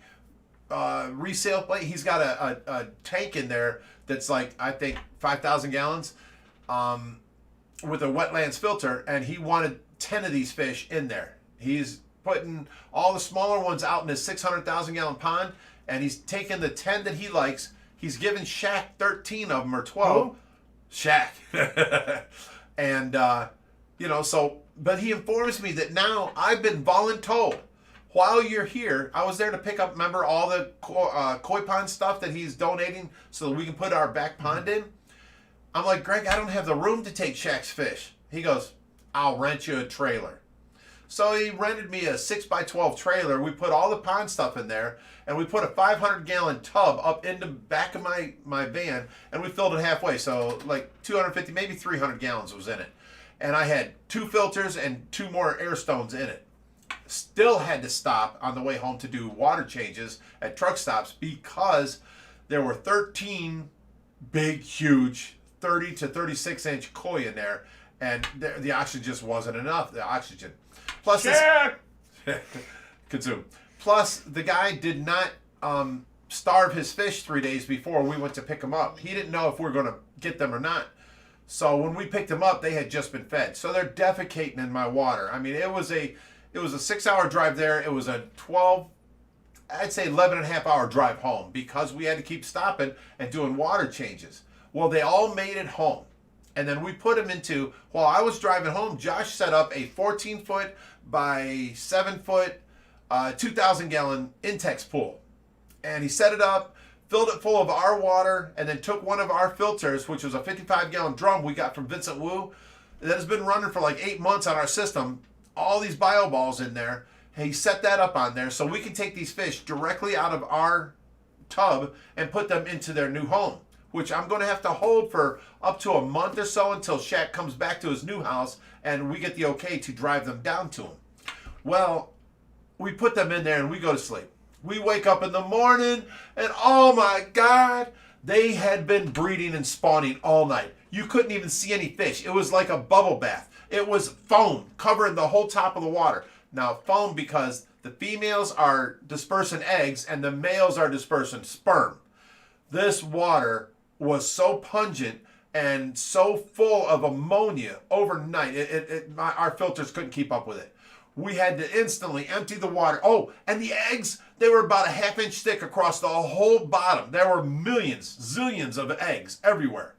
resale plate. He's got a tank in there that's like, I think, 5,000 gallons with a wetlands filter. And he wanted 10 of these fish in there. He's putting all the smaller ones out in his 600,000 gallon pond, and he's taking the 10 that he likes. He's giving Shaq 13 of them or 12. Who? Shaq. And, but he informs me that now I've been voluntold. While you're here, I was there to pick up, remember, all the koi pond stuff that he's donating so that we can put our back pond in? I'm like, Greg, I don't have the room to take Shaq's fish. He goes, I'll rent you a trailer. So he rented me a 6x12 trailer. We put all the pond stuff in there, and we put a 500-gallon tub up in the back of my van, and we filled it halfway. So like 250, maybe 300 gallons was in it. And I had 2 filters and 2 more air stones in it. Still had to stop on the way home to do water changes at truck stops because there were 13 big, huge 30 to 36 inch koi in there. And the oxygen just wasn't enough. The oxygen. Plus, consume. Plus, the guy did not starve his fish 3 days before we went to pick them up. He didn't know if we were going to get them or not. So when we picked them up, they had just been fed. So they're defecating in my water. I mean, it was a 6-hour drive there. It was a 12, I'd say 11 and a half hour drive home because we had to keep stopping and doing water changes. Well, they all made it home. And then we put them into, while I was driving home, Josh set up a 14-foot by 7-foot, 2,000-gallon Intex pool. And he set it up, filled it full of our water, and then took one of our filters, which was a 55-gallon drum we got from Vincent Wu, that has been running for like 8 months on our system, all these bio balls in there. He set that up on there so we can take these fish directly out of our tub and put them into their new home, which I'm going to have to hold for up to a month or so until Shaq comes back to his new house and we get the okay to drive them down to him. Well, we put them in there and we go to sleep. We wake up in the morning and oh my God, they had been breeding and spawning all night. You couldn't even see any fish. It was like a bubble bath. It was foam covering the whole top of the water. Now, foam because the females are dispersing eggs and the males are dispersing sperm. This water was so pungent and so full of ammonia overnight. Our filters couldn't keep up with it. We had to instantly empty the water. Oh, and the eggs, they were about a ½ inch thick across the whole bottom. There were millions, zillions of eggs everywhere.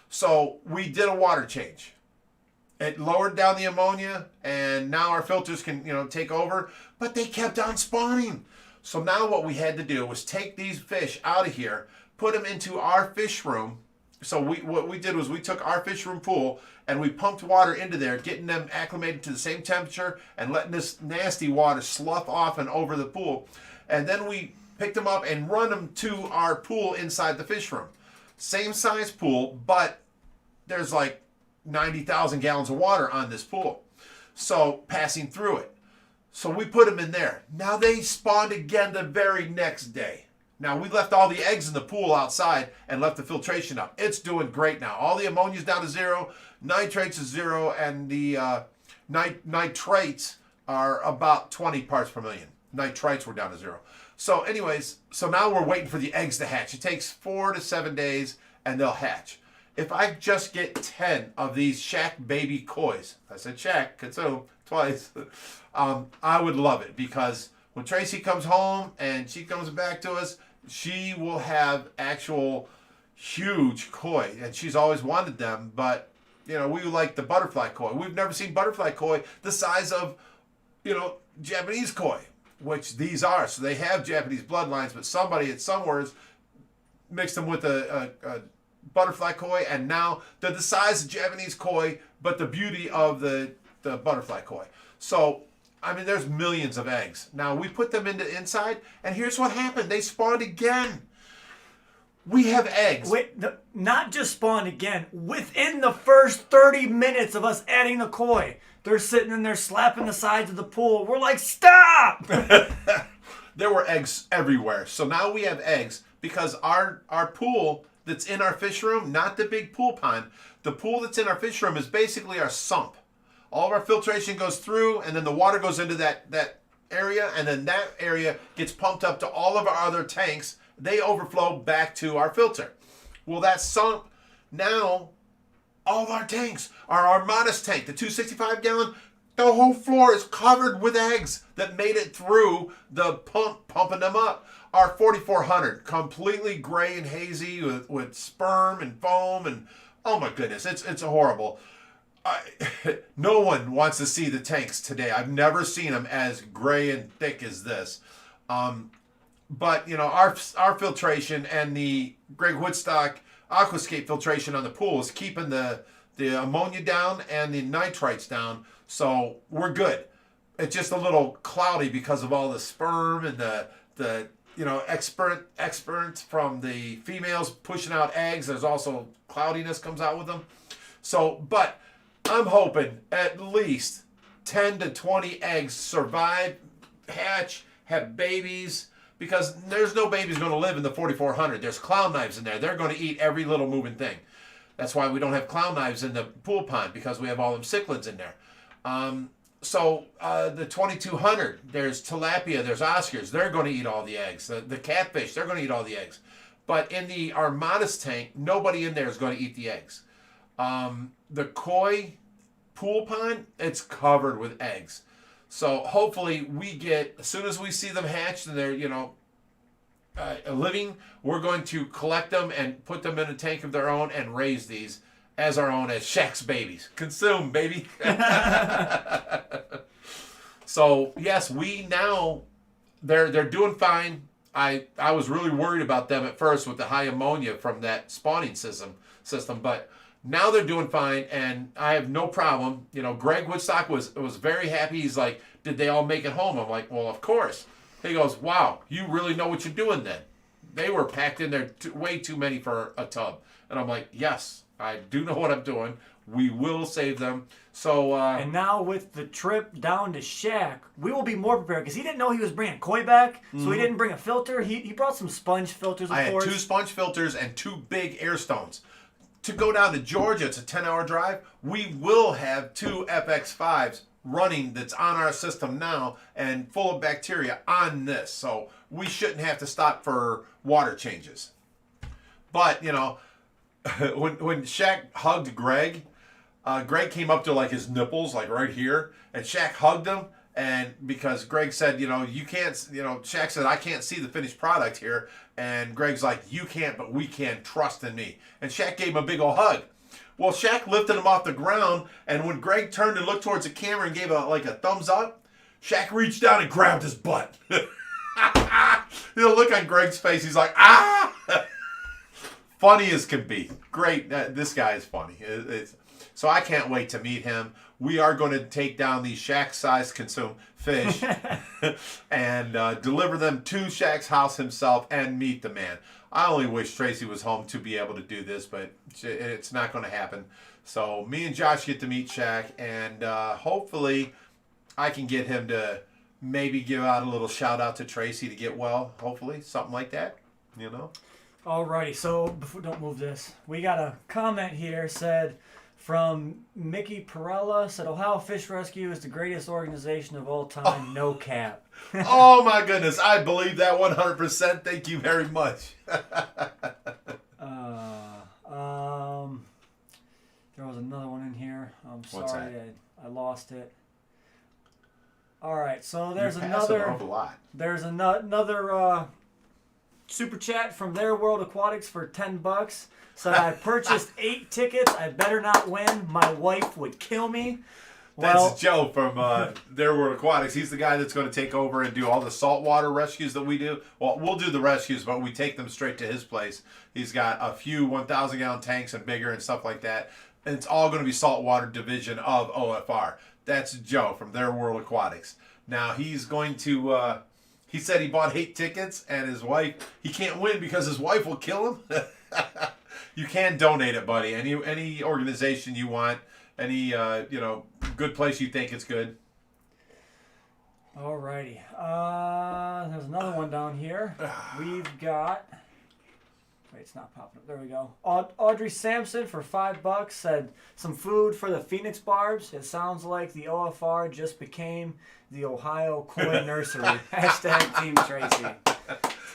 So we did a water change. It lowered down the ammonia, and now our filters can, take over. But they kept on spawning. So now what we had to do was take these fish out of here, put them into our fish room. So what we did was we took our fish room pool and we pumped water into there, getting them acclimated to the same temperature and letting this nasty water slough off and over the pool. And then we picked them up and run them to our pool inside the fish room. Same size pool, but there's like 90,000 gallons of water on this pool. So passing through it. So we put them in there. Now they spawned again the very next day. Now, we left all the eggs in the pool outside and left the filtration up. It's doing great now. All the ammonia's down to 0, nitrates is 0, and the nitrates are about 20 parts per million. Nitrites were down to 0. So anyways, so now we're waiting for the eggs to hatch. It takes 4 to 7 days, and they'll hatch. If I just get 10 of these Shaq baby kois, I said Shaq, Katsu, twice, I would love it because when Tracy comes home and she comes back to us, she will have actual huge koi, and she's always wanted them. But we like the butterfly koi. We've never seen butterfly koi the size of Japanese koi, which these are. So they have Japanese bloodlines, but somebody at somewheres mixed them with a butterfly koi, and now they're the size of Japanese koi, but the beauty of the butterfly koi. So I mean, there's millions of eggs. Now, we put them inside, and here's what happened. They spawned again. We have eggs. Wait, not just spawned again. Within the first 30 minutes of us adding the koi, they're sitting in there slapping the sides of the pool. We're like, stop! There were eggs everywhere. So now we have eggs because our pool that's in our fish room, not the big pool pond, the pool that's in our fish room is basically our sump. All of our filtration goes through, and then the water goes into that area, and then that area gets pumped up to all of our other tanks. They overflow back to our filter. Well, that sump, now all of our tanks, our modest tank, the 265-gallon, the whole floor is covered with eggs that made it through the pump, pumping them up. Our 4400, completely gray and hazy with sperm and foam, and oh my goodness, it's horrible. No one wants to see the tanks today. I've never seen them as gray and thick as this. But our filtration and the Greg Woodstock Aquascape filtration on the pool is keeping the ammonia down and the nitrites down, so we're good. It's just a little cloudy because of all the sperm and the experts from the females pushing out eggs. There's also cloudiness comes out with them. So, but I'm hoping at least 10 to 20 eggs survive, hatch, have babies, because there's no babies going to live in the 4400. There's clown knives in there. They're going to eat every little moving thing. That's why we don't have clown knives in the pool pond, because we have all them cichlids in there. The 2200, there's tilapia, there's Oscars. They're going to eat all the eggs. The catfish, they're going to eat all the eggs. But in our modest tank, nobody in there is going to eat the eggs. The koi pool pond, it's covered with eggs. So hopefully we get, as soon as we see them hatched and they're, living, we're going to collect them and put them in a tank of their own and raise these as our own, as Shaq's babies. Consume, baby. So yes, they're doing fine. I was really worried about them at first with the high ammonia from that spawning system, but now they're doing fine, and I have no problem. Greg Woodstock was very happy. He's like, did they all make it home? I'm like, well, of course. He goes, wow, you really know what you're doing then. They were packed in there way too many for a tub. And I'm like, yes, I do know what I'm doing. We will save them. So and now with the trip down to Shaq, we will be more prepared because he didn't know he was bringing koi back, so he didn't bring a filter. He brought some sponge filters, of course. I had 2 sponge filters and 2 big air stones. To go down to Georgia, it's a 10-hour drive. We will have 2 FX5s running that's on our system now and full of bacteria on this. So we shouldn't have to stop for water changes. But, when Shaq hugged Greg, Greg came up to like his nipples, like right here, and Shaq hugged him. And because Greg said, you can't, Shaq said, I can't see the finished product here. And Greg's like, you can't, but we can. Trust in me. And Shaq gave him a big old hug. Well, Shaq lifted him off the ground, and when Greg turned and looked towards the camera and gave a thumbs up, Shaq reached down and grabbed his butt. The look on Greg's face, he's like, ah! Funny as can be. Great. This guy is funny. So I can't wait to meet him. We are going to take down these Shaq-sized consume fish and deliver them to Shaq's house himself and meet the man. I only wish Tracy was home to be able to do this, but it's not going to happen. So me and Josh get to meet Shaq, and hopefully I can get him to maybe give out a little shout-out to Tracy to get well. Hopefully, something like that, Alrighty, so don't move this. We got a comment here from Mickey Perella, said Ohio Fish Rescue is the greatest organization of all time, no cap. Oh my goodness, I believe that 100%. Thank you very much. There was another one in here. I'm What's sorry, that? I lost it. All right, so there's You're passing another. off a lot. There's another super chat from Their World Aquatics for $10. Said I purchased 8 tickets. I better not win. My wife would kill me. That's Joe from Their World Aquatics. He's the guy that's going to take over and do all the saltwater rescues that we do. Well, we'll do the rescues, but we take them straight to his place. He's got a few 1,000-gallon tanks and bigger and stuff like that. And it's all going to be saltwater division of OFR. That's Joe from Their World Aquatics. Now, he's going to... he said he bought 8 tickets, and his wife... He can't win because his wife will kill him. You can donate it, buddy. Any organization you want... Any, good place you think it's good. Alrighty. There's another one down here. We've got... Wait, it's not popping up. There we go. Audrey Sampson for $5 said, some food for the Phoenix Barbs. It sounds like the OFR just became the Ohio Koi Nursery. Hashtag Team Tracy.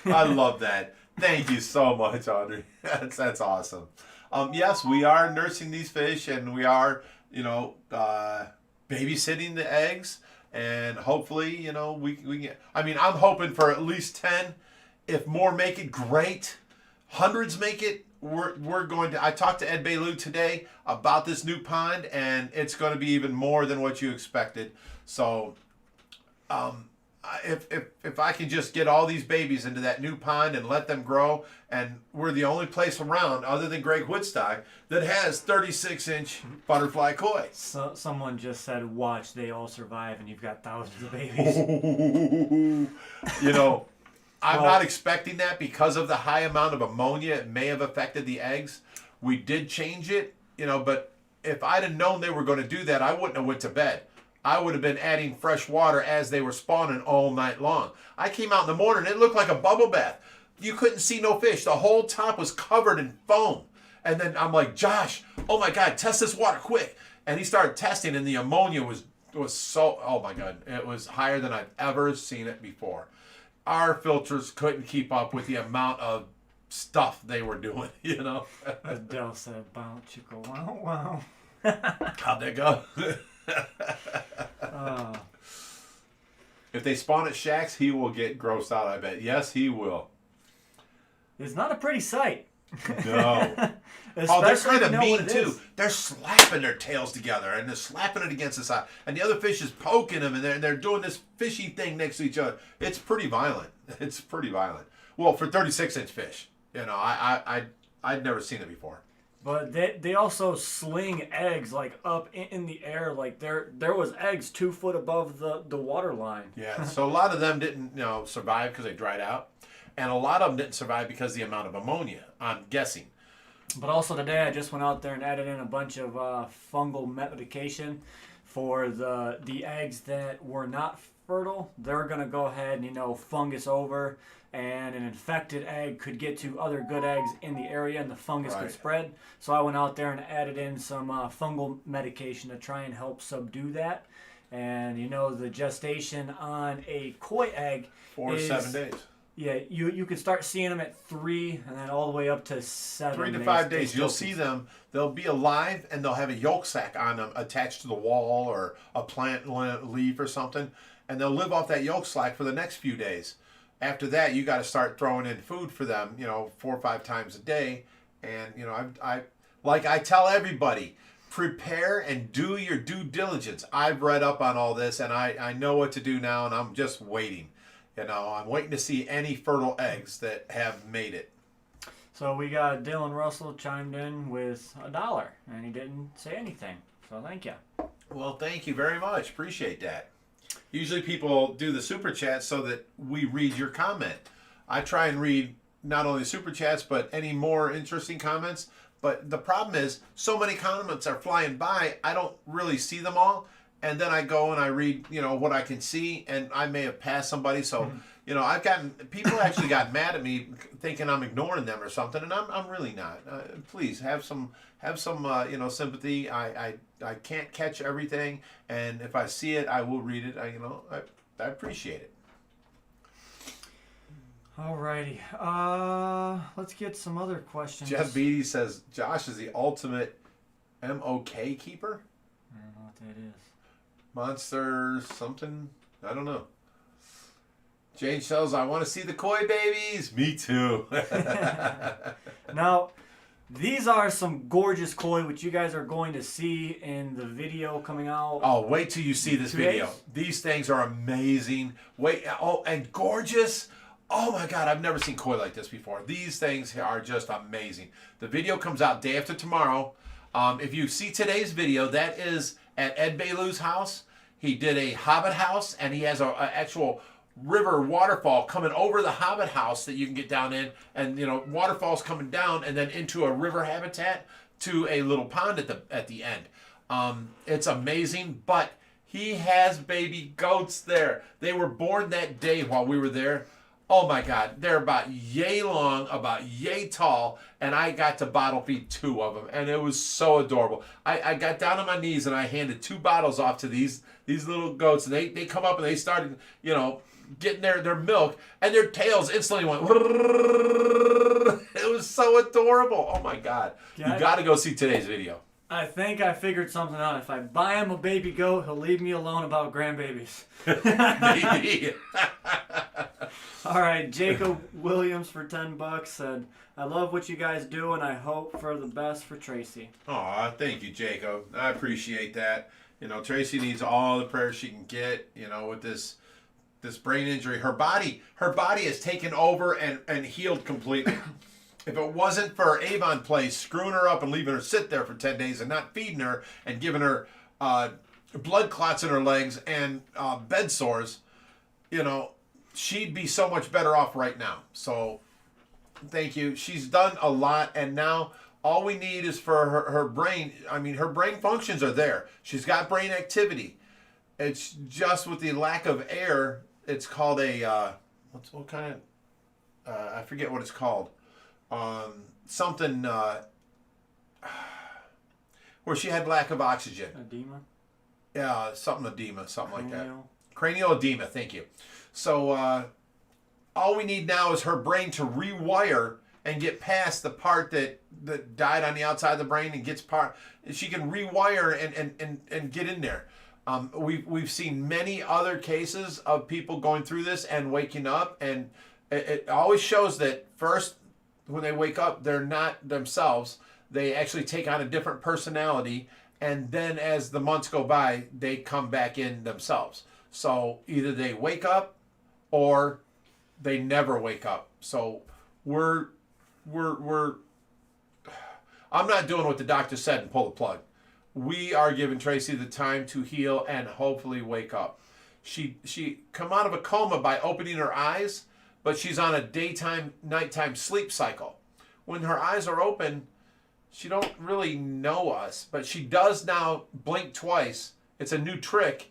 I love that. Thank you so much, Audrey. That's awesome. Yes, we are nursing these fish, and we are, babysitting the eggs, and hopefully, we get. I mean, I'm hoping for at least 10. If more make it, great. Hundreds make it. We're going to. I talked to Ed Bailu today about this new pond, and it's going to be even more than what you expected. So, if I can just get all these babies into that new pond and let them grow, and we're the only place around other than Greg Woodstock that has 36-inch butterfly koi. So someone just said, watch, they all survive, and you've got thousands of babies. I'm not expecting that because of the high amount of ammonia. It may have affected the eggs. We did change it, but if I'd have known they were going to do that, I wouldn't have went to bed. I would have been adding fresh water as they were spawning all night long. I came out in the morning, it looked like a bubble bath. You couldn't see no fish. The whole top was covered in foam. And then I'm like, Josh, oh my God, test this water quick. And he started testing, and the ammonia was so, oh my God, it was higher than I've ever seen it before. Our filters couldn't keep up with the amount of stuff they were doing, you know. Adele said, "Bow chicka wow wow." How'd that go? If they spawn at Shaq's, he will get grossed out, I bet. Yes, he will. It's not a pretty sight. No. Oh, they're kind of mean, too. They're slapping their tails together, and they're slapping it against the side. And the other fish is poking them, and they're doing this fishy thing next to each other. It's pretty violent. It's pretty violent. Well, for 36-inch fish. You know, I'd never seen it before. But they also sling eggs like up in the air, like there was eggs 2 foot above the water line. Yeah, so a lot of them didn't survive because they dried out, and a lot of them didn't survive because of the amount of ammonia, I'm guessing. But also today I just went out there and added in a bunch of fungal medication for the eggs that were not fertile. They're gonna go ahead and fungus over. And an infected egg could get to other good eggs in the area, and the fungus could spread. So I went out there and added in some fungal medication to try and help subdue that. And the gestation on a koi egg 4 to 7 days. Yeah, you can start seeing them at 3, and then all the way up to 7. 3 to 5 days. You'll see them. They'll be alive, and they'll have a yolk sac on them attached to the wall or a plant leaf or something, and they'll live off that yolk sac for the next few days. After that, you got to start throwing in food for them, 4 or 5 times a day. And, I tell everybody, prepare and do your due diligence. I've read up on all this, and I know what to do now, and I'm just waiting. I'm waiting to see any fertile eggs that have made it. So we got Dylan Russell chimed in with $1, and he didn't say anything. So thank you. Well, thank you very much. Appreciate that. Usually people do the super chats so that we read your comment. I try and read not only super chats, but any more interesting comments. But the problem is so many comments are flying by, I don't really see them all. And then I go and I read, what I can see, and I may have passed somebody. So, people actually got mad at me thinking I'm ignoring them or something, and I'm really not. Please have some sympathy. I can't catch everything, and if I see it, I will read it. I appreciate it. Alrighty. Let's get some other questions. Jeff Beatty says Josh is the ultimate MOK keeper. I don't know what that is. Monster something. I don't know. Jane says, I want to see the koi babies. Me too. Now, these are some gorgeous koi, which you guys are going to see in the video coming out. Oh, wait till you see this video. These things are amazing. And gorgeous. Oh my God, I've never seen koi like this before. These things are just amazing. The video comes out day after tomorrow. If you see today's video, that is at Ed Bailou's house. He did a Hobbit house, and he has an actual river waterfall coming over the Hobbit house that you can get down in, and waterfalls coming down and then into a river habitat to a little pond at the end. It's amazing, but he has baby goats there. They were born that day while we were there. Oh my God, they're about yay long, about yay tall, and I got to bottle feed 2 of them, and it was so adorable. I got down on my knees and I handed 2 bottles off to these little goats, and they come up and they started, getting their milk, and their tails instantly went. It was so adorable. Oh my God, you got to go see today's video. I think I figured something out. If I buy him a baby goat, he'll leave me alone about grandbabies. Maybe. All right, Jacob Williams for $10 said, I love what you guys do, and I hope for the best for Tracy. Aw, thank you, Jacob. I appreciate that. Tracy needs all the prayers she can get, with this brain injury. Her body has taken over and healed completely. If it wasn't for Avon Place screwing her up and leaving her sit there for 10 days and not feeding her and giving her blood clots in her legs and bed sores, she'd be so much better off right now. So thank you. She's done a lot, and now all we need is for her brain. I mean, her brain functions are there. She's got brain activity. It's just with the lack of air. It's called a what kind of I forget what it's called. Something where she had lack of oxygen. Edema? Yeah, something edema, something like that. Cranial? Cranial edema, thank you. So all we need now is her brain to rewire and get past the part that died on the outside of the brain and she can rewire and get in there. We've seen many other cases of people going through this and waking up, and it always shows that first when they wake up they're not themselves. They actually take on a different personality, and then as the months go by they come back in themselves. So either they wake up or they never wake up. So we're I'm not doing what the doctor said and pull the plug. We are giving Tracy the time to heal and hopefully wake up. She come out of a coma by opening her eyes, but she's on a daytime, nighttime sleep cycle. When her eyes are open, she don't really know us, but she does now blink twice. It's a new trick,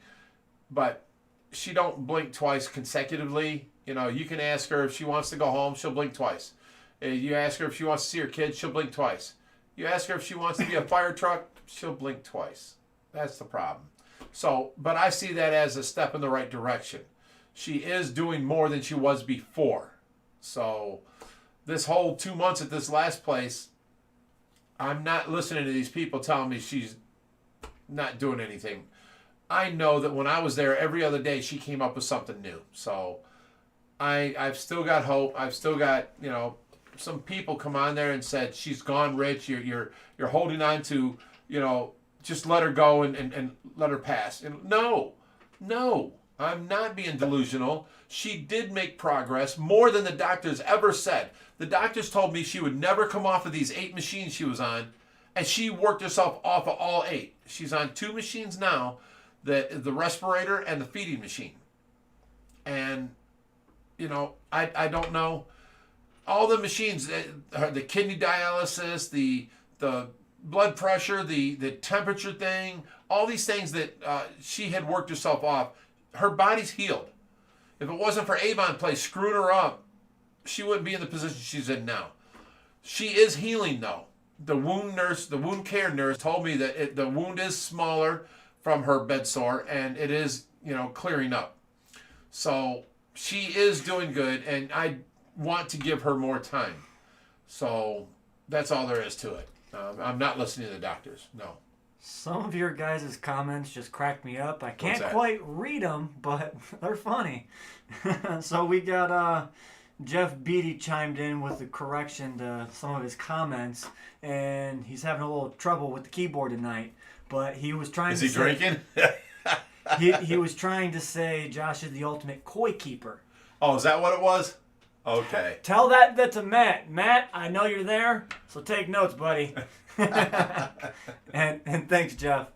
but she don't blink twice consecutively. You know, you can ask her if she wants to go home, she'll blink twice. You ask her if she wants to see her kids, she'll blink twice. You ask her if she wants to be a fire truck, she'll blink twice. That's the problem. So, but I see that as a step in the right direction. She is doing more than she was before. So, this whole 2 months at this last place, I'm not listening to these people telling me she's not doing anything. I know that when I was there every other day, she came up with something new. So, I've still got hope. I've still got, you know, some people come on there and said she's gone, Rich. You're holding on to, you know, just let her go and let her pass. And no, I'm not being delusional. She did make progress more than the doctors ever said. The doctors told me she would never come off of these 8 machines she was on, and she worked herself off of all 8. She's on 2 machines now, the respirator and the feeding machine. And, you know, I don't know. All the machines, the kidney dialysis, the blood pressure, the temperature thing, all these things that she had worked herself off, her body's healed. If it wasn't for Avon Place screwing her up, she wouldn't be in the position she's in now. She is healing, though. The wound care nurse told me that the wound is smaller from her bed sore, and it is, you know, clearing up. So she is doing good, and I want to give her more time. So that's all there is to it. I'm not listening to the doctors. No. Some of your guys' comments just cracked me up. I can't quite read them, but they're funny. So we got Jeff Beatty chimed in with a correction to some of his comments, and he's having a little trouble with the keyboard tonight. But he was trying to say... Is he drinking? he was trying to say Josh is the ultimate koi keeper. Oh, is that what it was? Okay. Tell that to Matt. Matt, I know you're there, so take notes, buddy. and thanks, Jeff.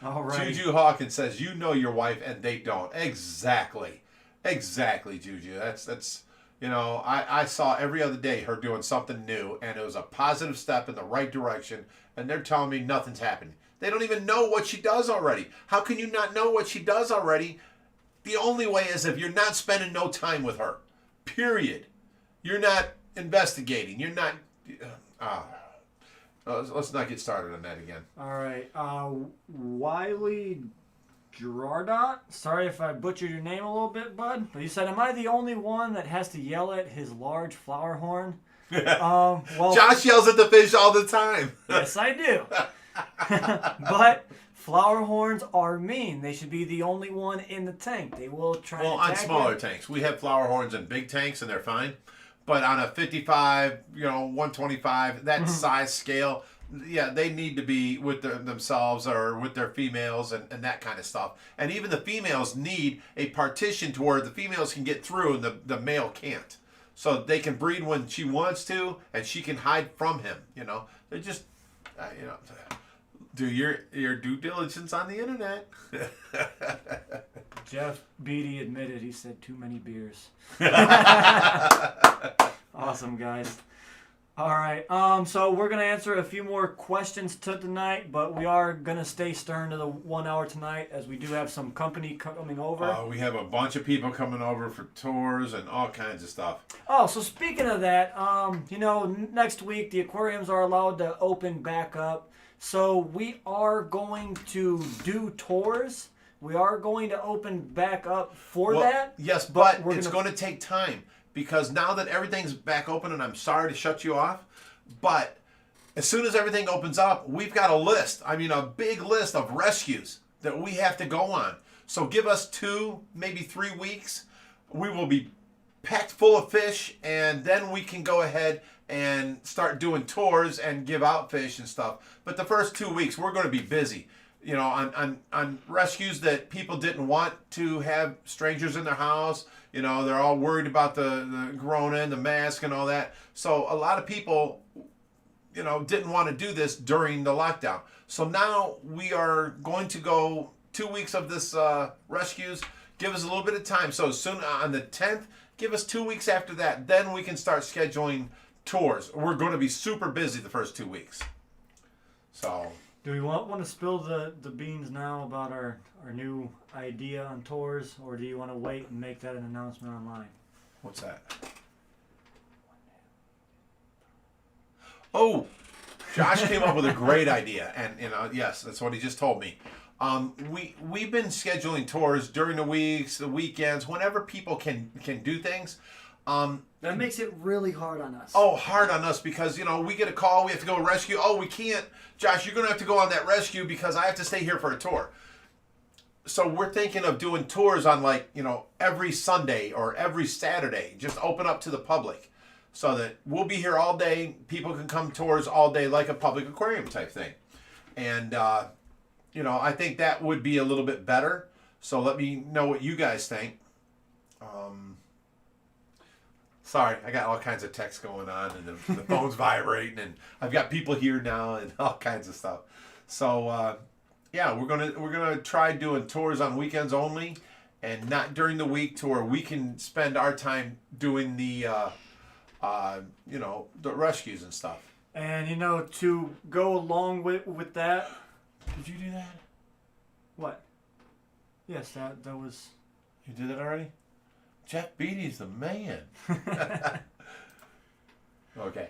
All right. Juju Hawkins says, you know your wife and they don't. Exactly, Juju. That's you know, I saw every other day her doing something new, and it was a positive step in the right direction, and they're telling me nothing's happening. They don't even know what she does already. How can you not know what she does already? The only way is if you're not spending no time with her. Period. You're not investigating. You're not... let's not get started on that again. All right. Wiley Gerardot. Sorry if I butchered your name a little bit, bud. But he said, am I the only one that has to yell at his large flower horn? Well, Josh yells at the fish all the time. Yes, I do. But... flower horns are mean. They should be the only one in the tank. They will try to attack on smaller tanks. We have flower horns in big tanks, and they're fine. But on a 55, 125, that size scale, yeah, they need to be with themselves or with their females and that kind of stuff. And even the females need a partition to where the females can get through and the male can't. So they can breed when she wants to, and she can hide from him. They're just, do your due diligence on the internet. Jeff Beatty admitted he said too many beers. Awesome, guys. All right. So we're going to answer a few more questions tonight, but we are going to stay stern to the 1 hour tonight as we do have some company coming over. We have a bunch of people coming over for tours and all kinds of stuff. Oh, so speaking of that, next week the aquariums are allowed to open back up. So we are going to do tours. We are going to open back up for that. Yes, but it's going to take time. because now that everything's back open, and I'm sorry to shut you off, but as soon as everything opens up, we've got a list. I mean, a big list of rescues that we have to go on. So give us 2, maybe 3 weeks. We will be packed full of fish, and then we can go ahead and start doing tours and give out fish and stuff. But the first 2 weeks, we're going to be busy, you know, on rescues that people didn't want to have strangers in their house. You know, they're all worried about the corona and the mask and all that. So a lot of people, you know, didn't want to do this during the lockdown. So now we are going to go 2 weeks of this rescues. Give us a little bit of time. So soon on the 10th, give us 2 weeks after that. Then we can start scheduling tours. We're going to be super busy the first 2 weeks. So, do we want to spill the beans now about our new idea on tours, or do you want to wait and make that an announcement online? what's that? Oh, Josh came up with a great idea, and you know, yes, that's what he just told me. We've been scheduling tours during the weeks, the weekends, whenever people can do things. That makes it really hard on us. Oh, hard on us because, you know, we get a call, we have to go rescue. Oh, we can't. Josh, you're going to have to go on that rescue because I have to stay here for a tour. So we're thinking of doing tours on, like, you know, every Sunday or every Saturday. Just open up to the public so that we'll be here all day. People can come tours all day like a public aquarium type thing. And, you know, I think that would be a little bit better. So let me know what you guys think. Sorry, I got all kinds of texts going on, and the phone's vibrating, and I've got people here now, and all kinds of stuff. So, yeah, we're gonna try doing tours on weekends only, and not during the week, to where we can spend our time doing the, you know, the rescues and stuff. And you know, to go along with that. Did you do that? What? Yes, that was. You did that already? Jeff Beatty's the man. Okay.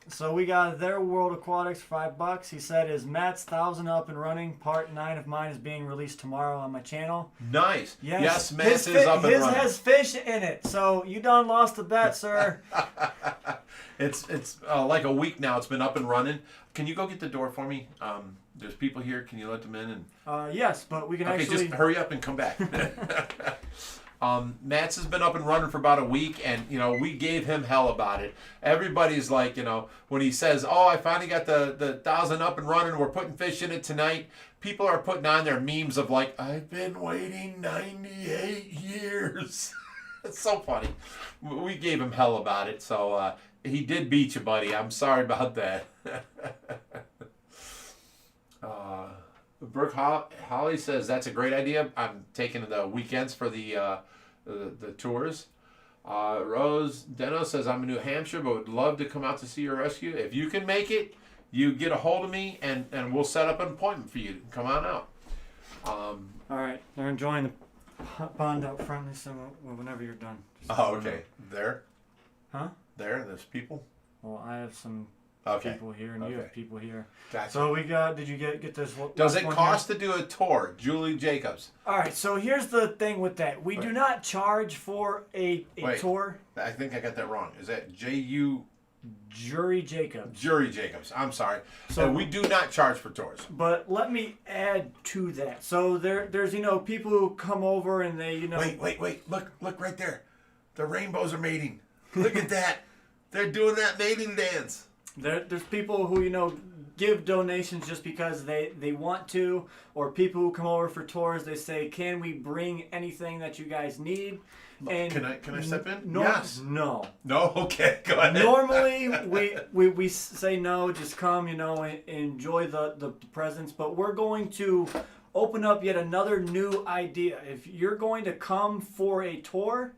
So we got their World Aquatics for $5. He said, "Is Matt's 1,000 up and running? Part 9 of mine is being released tomorrow on my channel." Nice. Yes, Matt's his is up and running. His has fish in it, so you done lost the bet, sir. It's like a week now. It's been up and running. Can you go get the door for me? There's people here. Can you let them in? And yes, but we can okay, actually. just hurry up and come back. Matt's has been up and running for about a week, and you know, we gave him hell about it. Everybody's like, you know, when he says, "Oh, I finally got the 1,000 up and running. We're putting fish in it tonight." People are putting on their memes of like, "I've been waiting 98 years." It's so funny. We gave him hell about it, so he did beat you, buddy. I'm sorry about that. Brooke Holly says that's a great idea. I'm taking the weekends for the tours. Rose Deno says I'm in New Hampshire, but would love to come out to see your rescue. If you can make it, you get a hold of me, and we'll set up an appointment for you to come on out. All right, they're enjoying the pond out front. So whenever you're done. Oh, okay. There? Huh? There's people? Well, I have some people here, and you have people here. Gotcha. So we got. Did you get this? Does it cost to do a tour? Julie Jacobs. All right. So here's the thing with that. We do not charge for a tour. I think I got that wrong. Is that J-U? Jury Jacobs. Jury Jacobs. I'm sorry. So we do not charge for tours. But let me add to that. So there's people who come over and they Wait. Look right there. The rainbows are mating. Look at that. They're doing that mating dance. There's people who give donations just because they want to, or people who come over for tours. They say, "Can we bring anything that you guys need?" And can I step in? Yes. No. Okay. Go ahead. Normally we say no. Just come, and enjoy the presents. But we're going to open up yet another new idea. If you're going to come for a tour,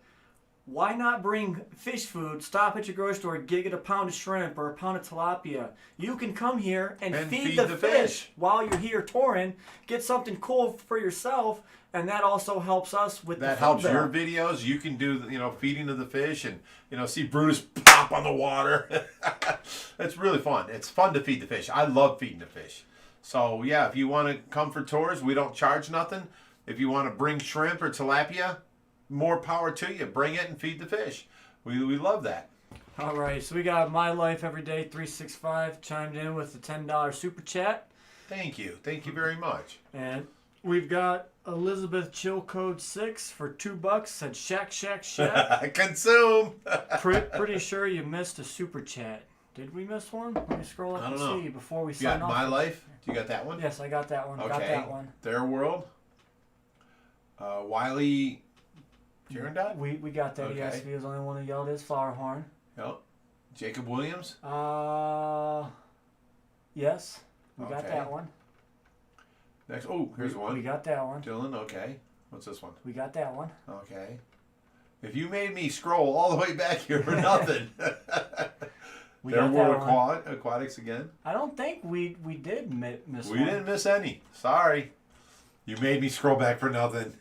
why not bring fish food? Stop at your grocery store, get a pound of shrimp or a pound of tilapia. You can come here and feed the fish while you're here touring. Get something cool for yourself, and that also helps us with that the helps bill. your videos. You can do feeding of the fish, and see Brutus pop on the water. It's really fun. It's fun to feed the fish. I love feeding the fish. So yeah, if you want to come for tours, we don't charge nothing. If you want to bring shrimp or tilapia, more power to you. Bring it and feed the fish. We love that. All right, so we got My Life Every Day 365 chimed in with the $10 super chat. Thank you very much. And we've got Elizabeth Chill Code 6 for $2 said Shaq, Shaq, Shaq. Consume. Pretty sure you missed a super chat. Did we miss one? Let me scroll up I and don't know. see before we You sign got off. My Life? You got that one? Yes, I got that one. Okay. Got that one. Their World. Wiley Girondot? We got that. Okay. Yes, he was the only one who yelled his flower horn. Yep. Jacob Williams. Yes, we got Okay. that one. Next. Oh, here's one. We got that one. Dylan. Okay. What's this one? We got that one. Okay. If you made me scroll all the way back here for nothing. We Their got World that one. Aquatics again. I don't think we did miss We one. didn't miss any. Sorry. You made me scroll back for nothing.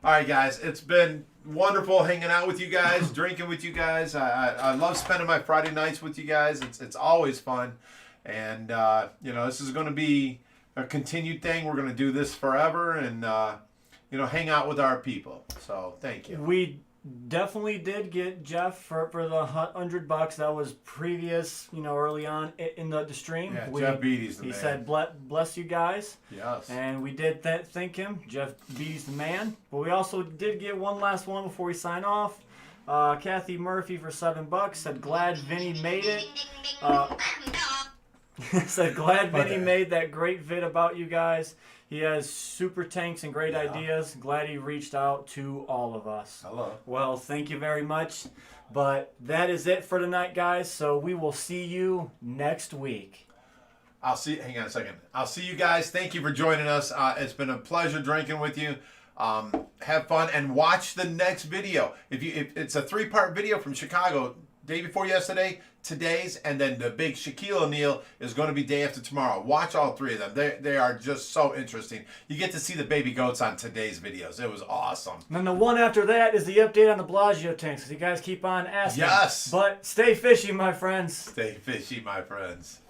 All right, guys. It's been wonderful hanging out with you guys, drinking with you guys. I love spending my Friday nights with you guys. It's always fun. And, this is going to be a continued thing. We're going to do this forever and, hang out with our people. So thank you. We definitely did get Jeff for the $100. That was previous, early on in the stream. Yeah, Jeff Beatty's the man. He said, bless you guys. Yes. And we did thank him. Jeff Beatty's the man. But we also did get one last one before we sign off. Kathy Murphy for $7 said, glad Vinny made it. Said, glad Vinny made that great vid about you guys. He has super tanks and great ideas. Glad he reached out to all of us. Hello. Well, thank you very much. But that is it for tonight, guys. So we will see you next week. Hang on a second. I'll see you guys. Thank you for joining us. It's been a pleasure drinking with you. Have fun and watch the next video. If it's a 3-part video from Chicago, day before yesterday, today's, and then the big Shaquille O'Neal is going to be day after tomorrow. Watch all 3 of them. They are just so interesting. You get to see the baby goats on today's videos. It was awesome. And then the one after that is the update on the Bellagio tanks. So you guys keep on asking. Yes. But stay fishy, my friends. Stay fishy, my friends.